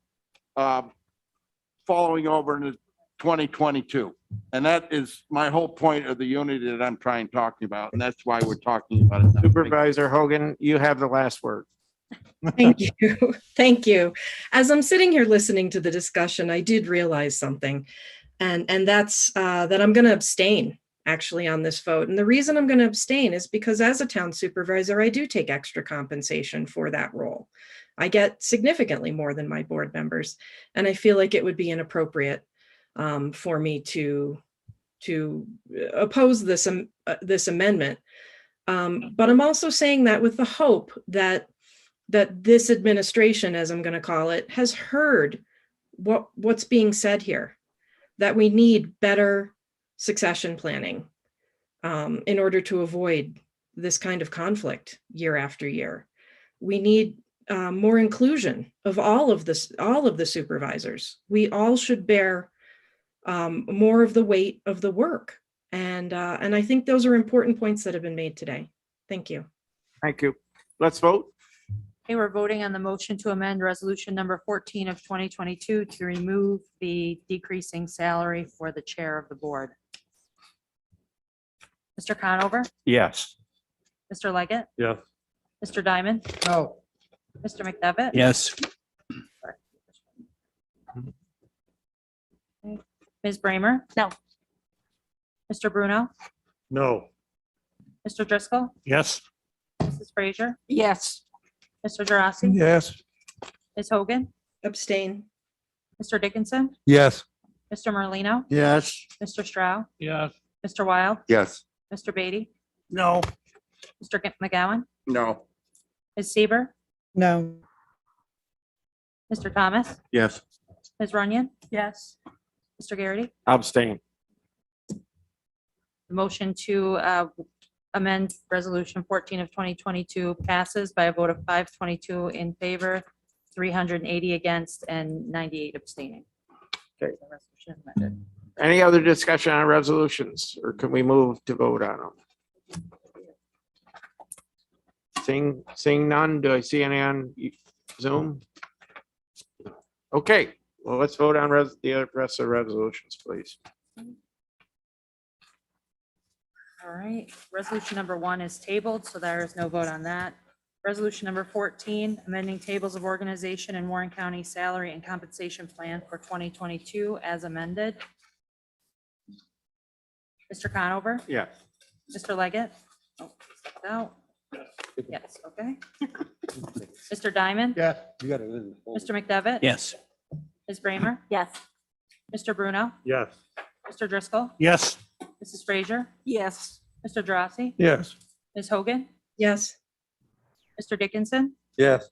following over into 2022. And that is my whole point of the unity that I'm talking about, and that's why we're talking about it now. Supervisor Hogan, you have the last word. Thank you. Thank you. As I'm sitting here listening to the discussion, I did realize something. And that's that I'm going to abstain actually on this vote. And the reason I'm going to abstain is because as a town supervisor, I do take extra compensation for that role. I get significantly more than my board members. And I feel like it would be inappropriate for me to oppose this amendment. But I'm also saying that with the hope that this administration, as I'm going to call it, has heard what's being said here. That we need better succession planning in order to avoid this kind of conflict year after year. We need more inclusion of all of the supervisors. We all should bear more of the weight of the work. And I think those are important points that have been made today. Thank you. Thank you. Let's vote. Okay, we're voting on the motion to amend resolution number 14 of 2022 to remove the decreasing salary for the chair of the board. Mr. Conover? Yes. Mr. Leggett? Yes. Mr. Diamond? No. Mr. McDevitt? Yes. Ms. Bramer? No. Mr. Bruno? No. Mr. Driscoll? Yes. Mrs. Frazier? Yes. Mr. Drossy? Yes. Ms. Hogan? Abstain. Mr. Dickinson? Yes. Mr. Merlino? Yes. Mr. Stroud? Yes. Mr. Wild? Yes. Mr. Beatty? No. Mr. McGowan? No. Ms. Seaver? No. Mr. Thomas? Yes. Ms. Runyon? Yes. Mr. Garrity? Abstain. The motion to amend Resolution 14 of 2022 passes by a vote of 522 in favor, 380 against, and 98 abstaining. Okay. The resolution is amended. Any other discussion on resolutions, or can we move to vote on them? Seeing none, do I see any on Zoom? Okay, well, let's vote on the rest of the resolutions, please. All right, resolution number 1 is tabled, so there is no vote on that. Resolution number 14, amending tables of organization in Warren County salary and compensation plan for 2022 as amended. Mr. Conover? Yeah. Mr. Leggett? Oh, stepped out. Yes, okay. Mr. Diamond? Yes. Mr. McDevitt? Yes. Ms. Bramer? Yes. Mr. Bruno? Yes. Mr. Driscoll? Yes. Mrs. Frazier? Yes. Mr. Drossy? Yes. Ms. Hogan? Yes. Mr. Dickinson? Yes.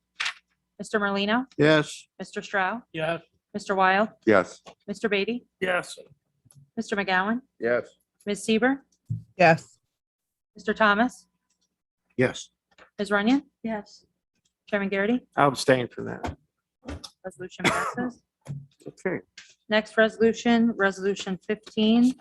Mr. Merlino? Yes. Mr. Stroud? Yes. Mr. Wild? Yes. Mr. Beatty? Yes. Mr. McGowan? Yes. Ms. Seaver? Yes. Mr. Thomas? Yes. Ms. Runyon? Yes. Chairman Garrity? I'll abstain from that. Resolution passes. Okay. Next resolution, Resolution 15.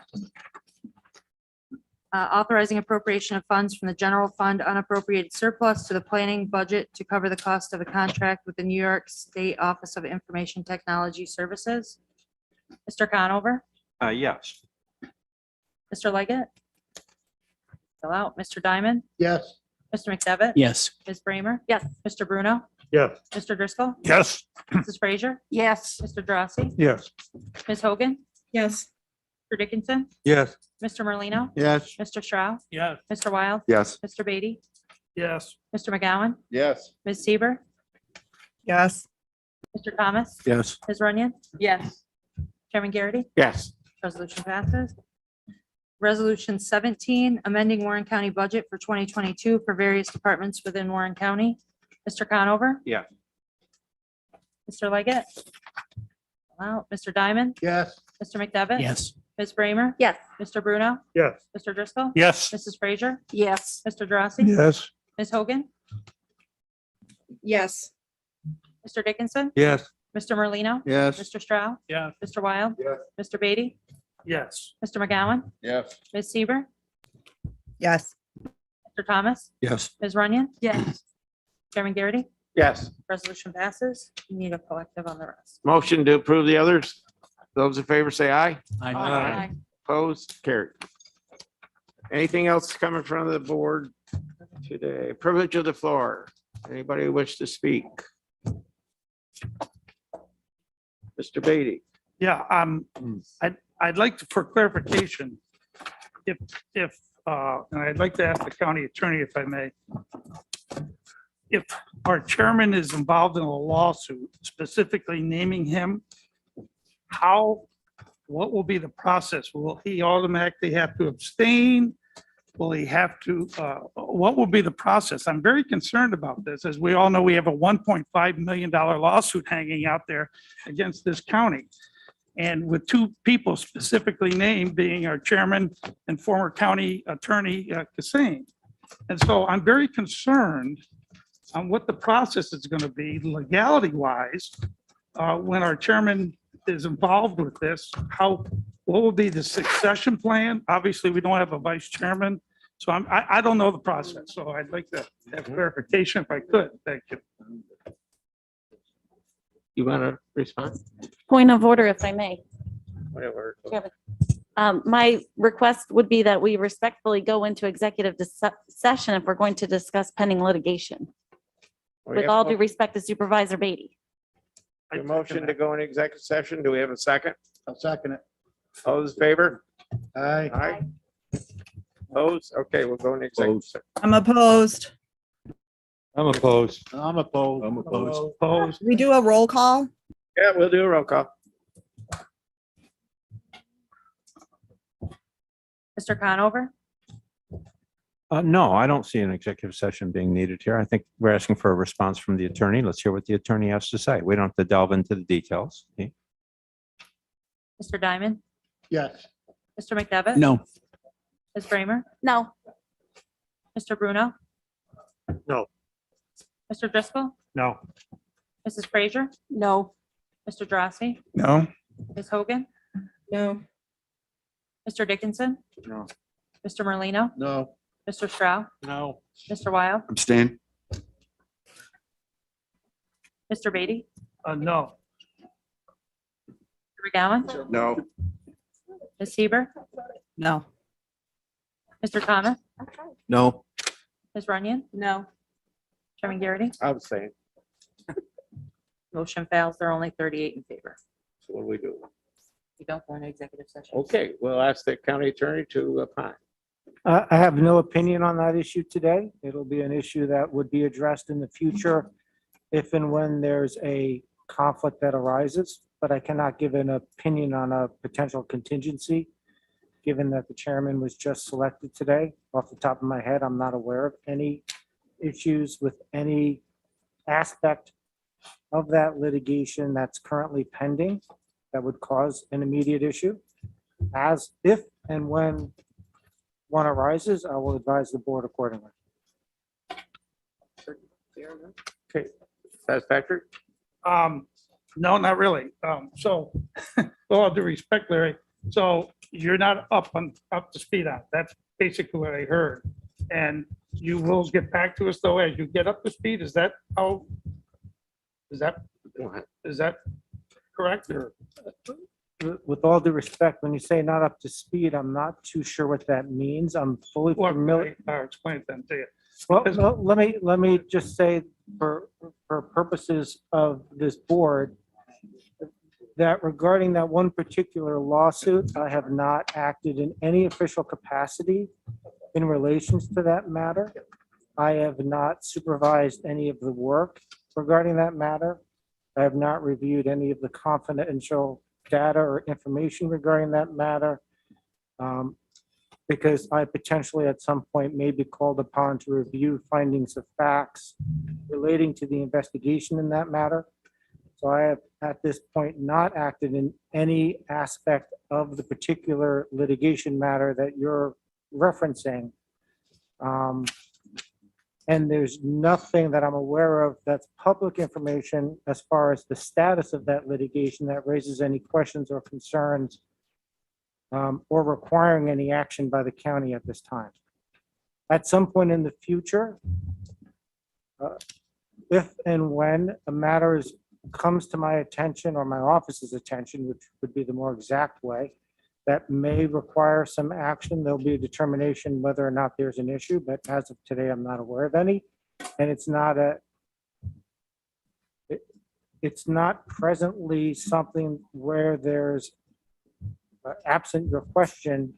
Authorizing appropriation of funds from the general fund unappropriated surplus to the planning budget to cover the cost of a contract with the New York State Office of Information Technology Services. Mr. Conover? Yes. Mr. Leggett? Fill out. Mr. Diamond? Yes. Mr. McDevitt? Yes. Ms. Bramer? Yes. Mr. Bruno? Yes. Mr. Driscoll? Yes. Mrs. Frazier? Yes. Mr. Drossy? Yes. Ms. Hogan? Yes. Mr. Dickinson? Yes. Mr. Merlino? Yes. Mr. Stroud? Yes. Mr. Wild? Yes. Mr. Beatty? Yes. Mr. McGowan? Yes. Ms. Seaver? Yes. Mr. Thomas? Yes. Ms. Runyon? Yes. Chairman Garrity? Yes. Resolution passes. Resolution 17, amending Warren County budget for 2022 for various departments within Warren County. Mr. Conover? Yeah. Mr. Leggett? Wow. Mr. Diamond? Yes. Mr. McDevitt? Yes. Ms. Bramer? Yes. Mr. Bruno? Yes. Mr. Driscoll? Yes. Mrs. Frazier? Yes. Mr. Drossy? Yes. Ms. Hogan? Yes. Mr. Dickinson? Yes. Mr. Merlino? Yes. Mr. Stroud? Yes. Mr. Wild? Yes. Mr. Beatty? Yes. Mr. McGowan? Yes. Ms. Seaver? Yes. Mr. Thomas? Yes. Ms. Runyon? Yes. Chairman Garrity? Yes. Resolution passes. You need a collective on the rest. Motion to approve the others. Those in favor say aye. Aye. Opposed, carried. Anything else coming from the board today? Privilege of the floor. Anybody wish to speak? Mr. Beatty? Yeah, I'd like to, for clarification, and I'd like to ask the county attorney if I may. If our chairman is involved in a lawsuit specifically naming him, what will be the process? Will he automatically have to abstain? Will he have to, what will be the process? I'm very concerned about this. As we all know, we have a $1.5 million lawsuit hanging out there against this county. And with two people specifically named being our chairman and former county attorney, Kassane. And so I'm very concerned on what the process is going to be legality wise, when our chairman is involved with this, what will be the succession plan? Obviously, we don't have a vice chairman, so I don't know the process, so I'd like to have clarification if I could. Thank you. You want to respond? Point of order, if I may. Whatever. Chairman. My request would be that we respectfully go into executive session if we're going to discuss pending litigation. With all due respect to Supervisor Beatty. A motion to go into executive session. Do we have a second? I'll second it. All those in favor? Aye. Aye. Opposed? Okay, we'll go into executive session. I'm opposed. I'm opposed. I'm opposed. I'm opposed. Opposed? We do a roll call. Yeah, we'll do a roll call. Mr. Conover? No, I don't see an executive session being needed here. I think we're asking for a response from the attorney. Let's hear what the attorney has to say. We don't have to delve into the details. Mr. Diamond? Yes. Mr. McDevitt? No. Ms. Bramer? No. Mr. Bruno? No. Mr. Driscoll? No. Mrs. Frazier? No. Mr. Drossy? No. Ms. Hogan? No. Mr. Dickinson? No. Mr. Merlino? No. Mr. Stroud? No. Mr. Wild? Abstain? Mr. Beatty? No. Mr. McGowan? No. Ms. Seaver? No. Mr. Thomas? No. Ms. Runyon? No. Chairman Garrity? I'm saying, Motion fails. There are only 38 in favor. so what do we do? You don't go into executive session. Okay, we'll ask the county attorney to opine. I have no opinion on that issue today. It'll be an issue that would be addressed in the future if and when there's a conflict that arises, but I cannot give an opinion on a potential contingency. Given that the chairman was just selected today, off the top of my head, I'm not aware of any issues with any aspect of that litigation that's currently pending that would cause an immediate issue. As if and when one arises, I will advise the board accordingly. Okay, satisfactory? No, not really. So, with all due respect, Larry, so you're not up to speed on it. That's basically what I heard. And you will get back to us though as you get up to speed. Is that how? Is that correct or? With all due respect, when you say not up to speed, I'm not too sure what that means. I'm fully familiar. I'll explain it then to you. Well, no, let me just say for purposes of this board, that regarding that one particular lawsuit, I have not acted in any official capacity in relations to that matter. I have not supervised any of the work regarding that matter. I have not reviewed any of the confidential data or information regarding that matter. Because I potentially at some point may be called upon to review findings of facts relating to the investigation in that matter. So I have at this point not acted in any aspect of the particular litigation matter that you're referencing. And there's nothing that I'm aware of that's public information as far as the status of that litigation that raises any questions or concerns or requiring any action by the county at this time. At some point in the future, if and when a matter comes to my attention or my office's attention, which would be the more exact way, that may require some action, there'll be a determination whether or not there's an issue, but as of today, I'm not aware of any. And it's not presently something where there's, absent your question,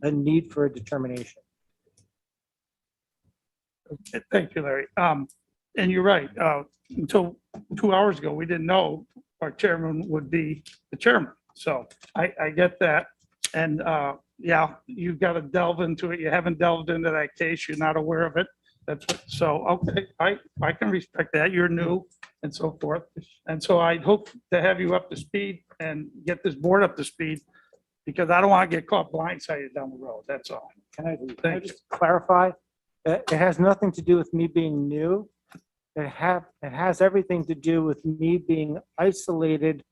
a need for a determination. Thank you, Larry. And you're right. Until 2 hours ago, we didn't know our chairman would be the chairman. So I get that. And yeah, you've got to delve into it. You haven't delved into that case. You're not aware of it. That's what, so, okay, I can respect that. You're new and so forth. And so I hope to have you up to speed and get this board up to speed because I don't want to get caught blindsided down the road. That's all. Can I just clarify? It has nothing to do with me being new. It has everything to do with me being isolated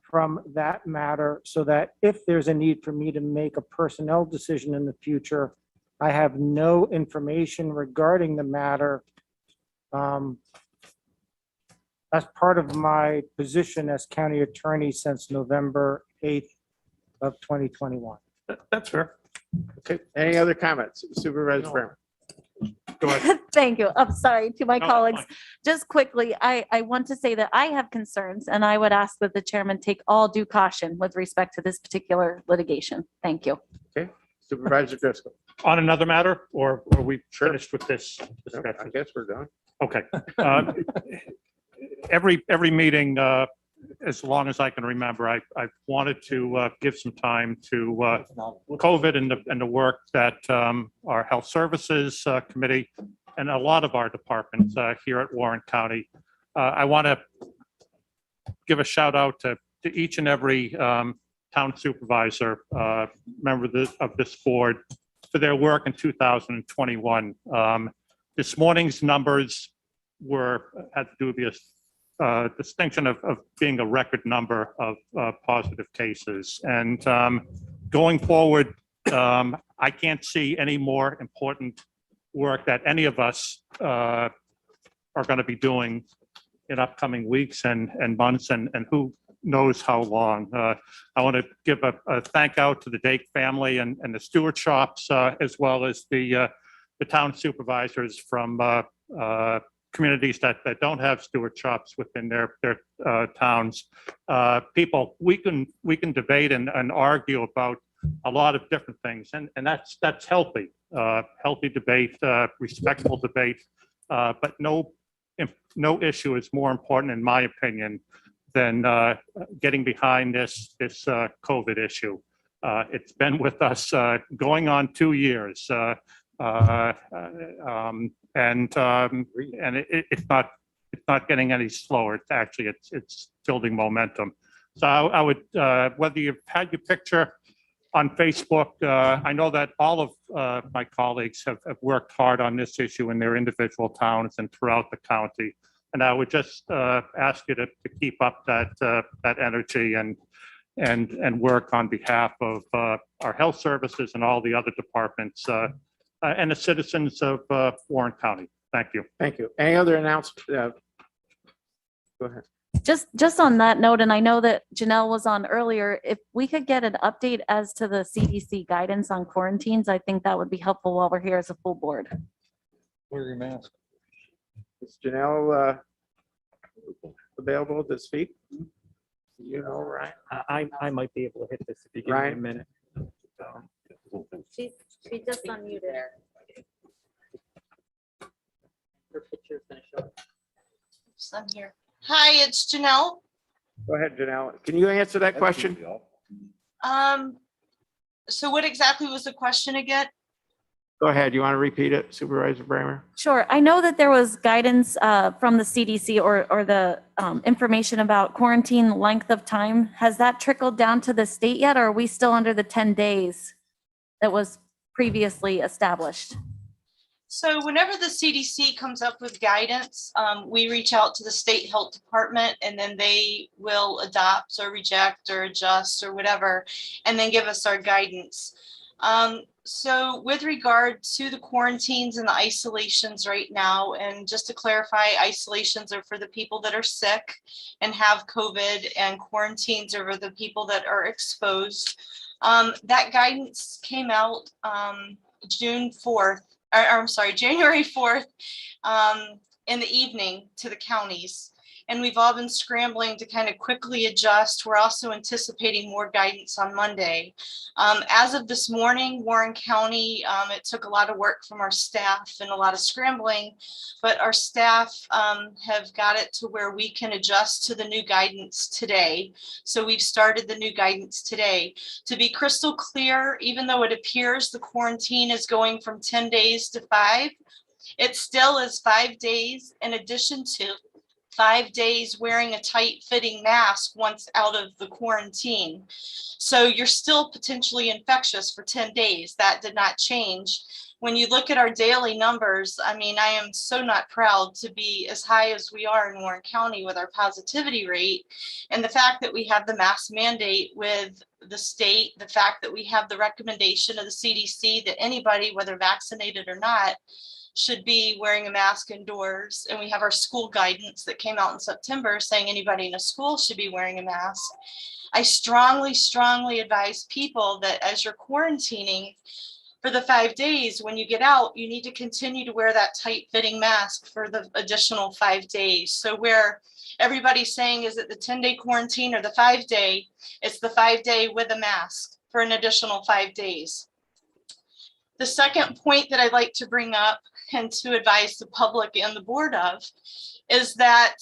from that matter so that if there's a need for me to make a personnel decision in the future, I have no information regarding the matter as part of my position as county attorney since November 8th of 2021. That's fair. Okay, any other comments? Supervisor Bremer? Go ahead. Thank you. I'm sorry to my No, that's colleagues. fine. Just quickly, I want to say that I have concerns and I would ask that the chairman take all due caution with respect to this particular litigation. Thank you. Okay, Supervisor Driscoll? On another matter, or are we finished with this No, I discussion? guess we're done. Okay. Every meeting, as long as I can remember, I wanted to give some time to COVID and the work that our Health Services Committee and a lot of our departments here at Warren County. I want to give a shout out to each and every town supervisor, member of this board for their work in 2021. This morning's numbers had the dubious distinction of being a record number of positive cases. And going forward, I can't see any more important work that any of us are going to be doing in upcoming weeks and months and who knows how long. I want to give a thank out to the Dake family and the Stewart shops, as well as the town supervisors from communities that don't have Stewart shops within their towns. People, we can debate and argue about a lot of different things, and that's healthy. Healthy debate, respectful debate, but no issue is more important, in my opinion, than getting behind this COVID issue. It's been with us going on 2 years, and it's not getting any slower. It's actually it's building momentum. So I would, whether you've had your picture on Facebook, I know that all of my colleagues have worked hard on this issue in their individual towns and throughout the county. And I would just ask you to keep up that energy and work on behalf of our health services and all the other departments and the citizens of Warren County. Thank you. Thank you. Any other announcements? Go ahead. Just on that note, and I know that Janelle was on earlier, if we could get an update as to the CDC guidance on quarantines, I think that would be helpful while we're here as a full board. Wear your mask. Is Janelle available to speak? You know, Ryan? I might be able to hit this if you give me a Ryan? minute. She just unmuted. Her picture's gonna show. I'm here. Hi, it's Janelle. Go ahead, Janelle. Can you answer that question? So what exactly was the question again? Go ahead. You want to repeat it, Supervisor Bramer? Sure. I know that there was guidance from the CDC or the information about quarantine length of time. Has that trickled down to the state yet, or are we still under the 10 days that was previously established? So whenever the CDC comes up with guidance, we reach out to the state health department and then they will adopt or reject or adjust or whatever, and then give us our guidance. So with regard to the quarantines and the isolations right now, and just to clarify, isolations are for the people that are sick and have COVID, and quarantines are for the people that are exposed. That guidance came out January 4th in the evening to the counties. And we've all been scrambling to kind of quickly adjust. We're also anticipating more guidance on Monday. As of this morning, Warren County, it took a lot of work from our staff and a lot of scrambling, but our staff have got it to where we can adjust to the new guidance today. So we've started the new guidance today. To be crystal clear, even though it appears the quarantine is going from 10 days to 5, it still is 5 days in addition to 5 days wearing a tight fitting mask once out of the quarantine. So you're still potentially infectious for 10 days. That did not change. When you look at our daily numbers, I mean, I am so not proud to be as high as we are in Warren County with our positivity rate. And the fact that we have the mask mandate with the state, the fact that we have the recommendation of the CDC that anybody, whether vaccinated or not, should be wearing a mask indoors. And we have our school guidance that came out in September saying anybody in a school should be wearing a mask. I strongly, strongly advise people that as you're quarantining for the 5 days, when you get out, you need to continue to wear that tight fitting mask for the additional 5 days. So where everybody's saying, is it the 10-day quarantine or the 5-day? It's the 5-day with a mask for an additional 5 days. The second point that I'd like to bring up and to advise the public and the board of is that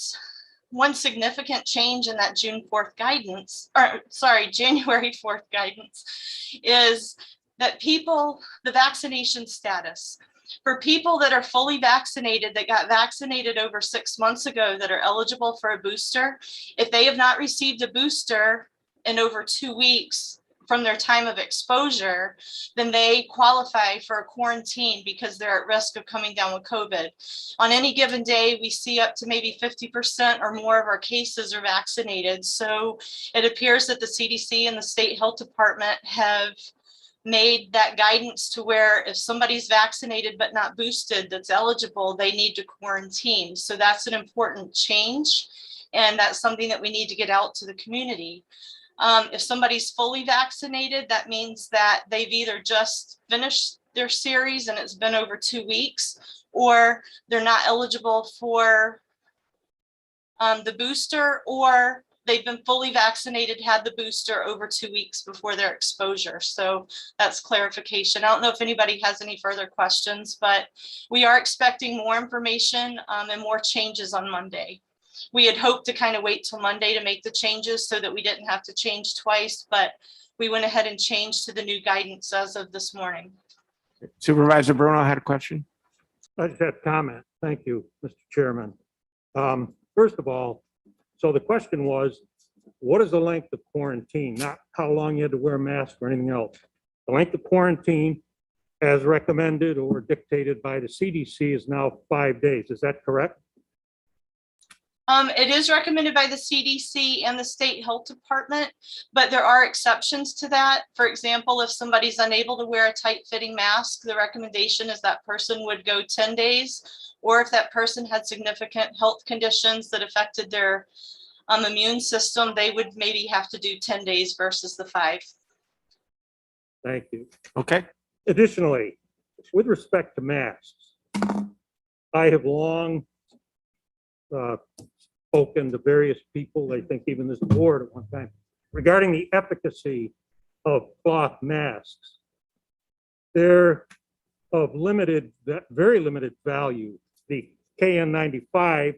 one significant change in that June 4th guidance, or sorry, January 4th guidance, is that people, the vaccination status, for people that are fully vaccinated, that got vaccinated over 6 months ago, that are eligible for a booster, if they have not received a booster in over 2 weeks from their time of exposure, then they qualify for a quarantine because they're at risk of coming down with COVID. On any given day, we see up to maybe 50% or more of our cases are vaccinated. So it appears that the CDC and the state health department have made that guidance to where if somebody's vaccinated but not boosted that's eligible, they need to quarantine. So that's an important change. And that's something that we need to get out to the community. If somebody's fully vaccinated, that means that they've either just finished their series and it's been over 2 weeks, or they're not eligible for the booster, or they've been fully vaccinated, had the booster over 2 weeks before their exposure. So that's clarification. I don't know if anybody has any further questions, but we are expecting more information and more changes on Monday. We had hoped to kind of wait till Monday to make the changes so that we didn't have to change twice, but we went ahead and changed to the new guidance as of this morning. Supervisor Bruno had a question. I just had a comment. Thank you, Mr. Chairman. First of all, so the question was, what is the length of quarantine? Not how long you had to wear a mask or anything else. The length of quarantine as recommended or dictated by the CDC is now 5 days. Is that correct? It is recommended by the CDC and the state health department, but there are exceptions to that. For example, if somebody's unable to wear a tight fitting mask, the recommendation is that person would go 10 days. Or if that person had significant health conditions that affected their immune system, they would maybe have to do 10 days versus the 5. Thank you. Okay. Additionally, with respect to masks, I have long spoken to various people, I think even this board at one time, regarding the efficacy of cloth masks. They're of limited, very limited value. The KN95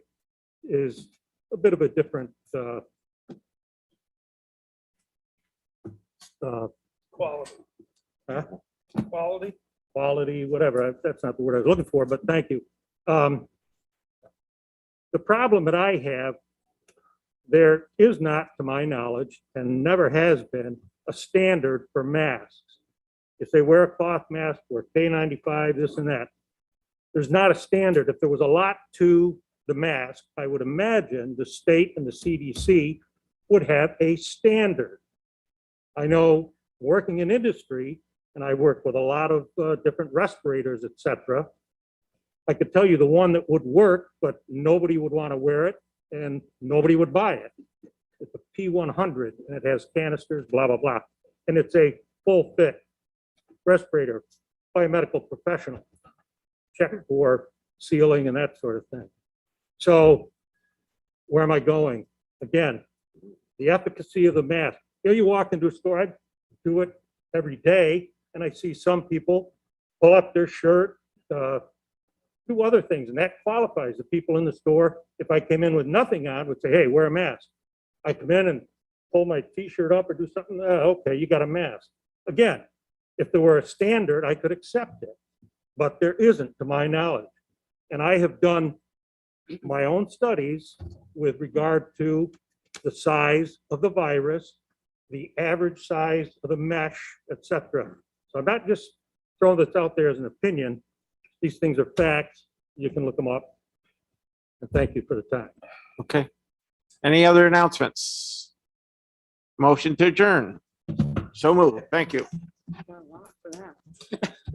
is a bit of a different quality. Huh? Quality, whatever. That's not the word I was looking for, but thank you. The problem that I have, there is not, to my knowledge, and never has been, a standard for masks. If they wear a cloth mask or K95, this and that, there's not a standard. If there was a lot to the mask, I would imagine the state and the CDC would have a standard. I know working in industry, and I work with a lot of different respirators, et cetera, I could tell you the one that would work, but nobody would want to wear it and nobody would buy it. It's a P100 and it has canisters, blah, blah, blah. And it's a full fit respirator by a medical professional. Check for sealing and that sort of thing. So where am I going? Again, the efficacy of the mask. Here you walk into a store, I do it every day, and I see some people pull up their shirt, do other things, and that qualifies the people in the store. If I came in with nothing on, would say, hey, wear a mask. I come in and pull my t-shirt up or do something, okay, you got a mask. Again, if there were a standard, I could accept it, but there isn't, to my knowledge. And I have done my own studies with regard to the size of the virus, the average size of the mesh, et cetera. So I'm not just throwing this out there as an opinion. These things are facts. You can look them up. And thank you for the time. Okay. Any other announcements? Motion to adjourn. So moved. Thank you.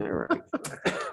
All right.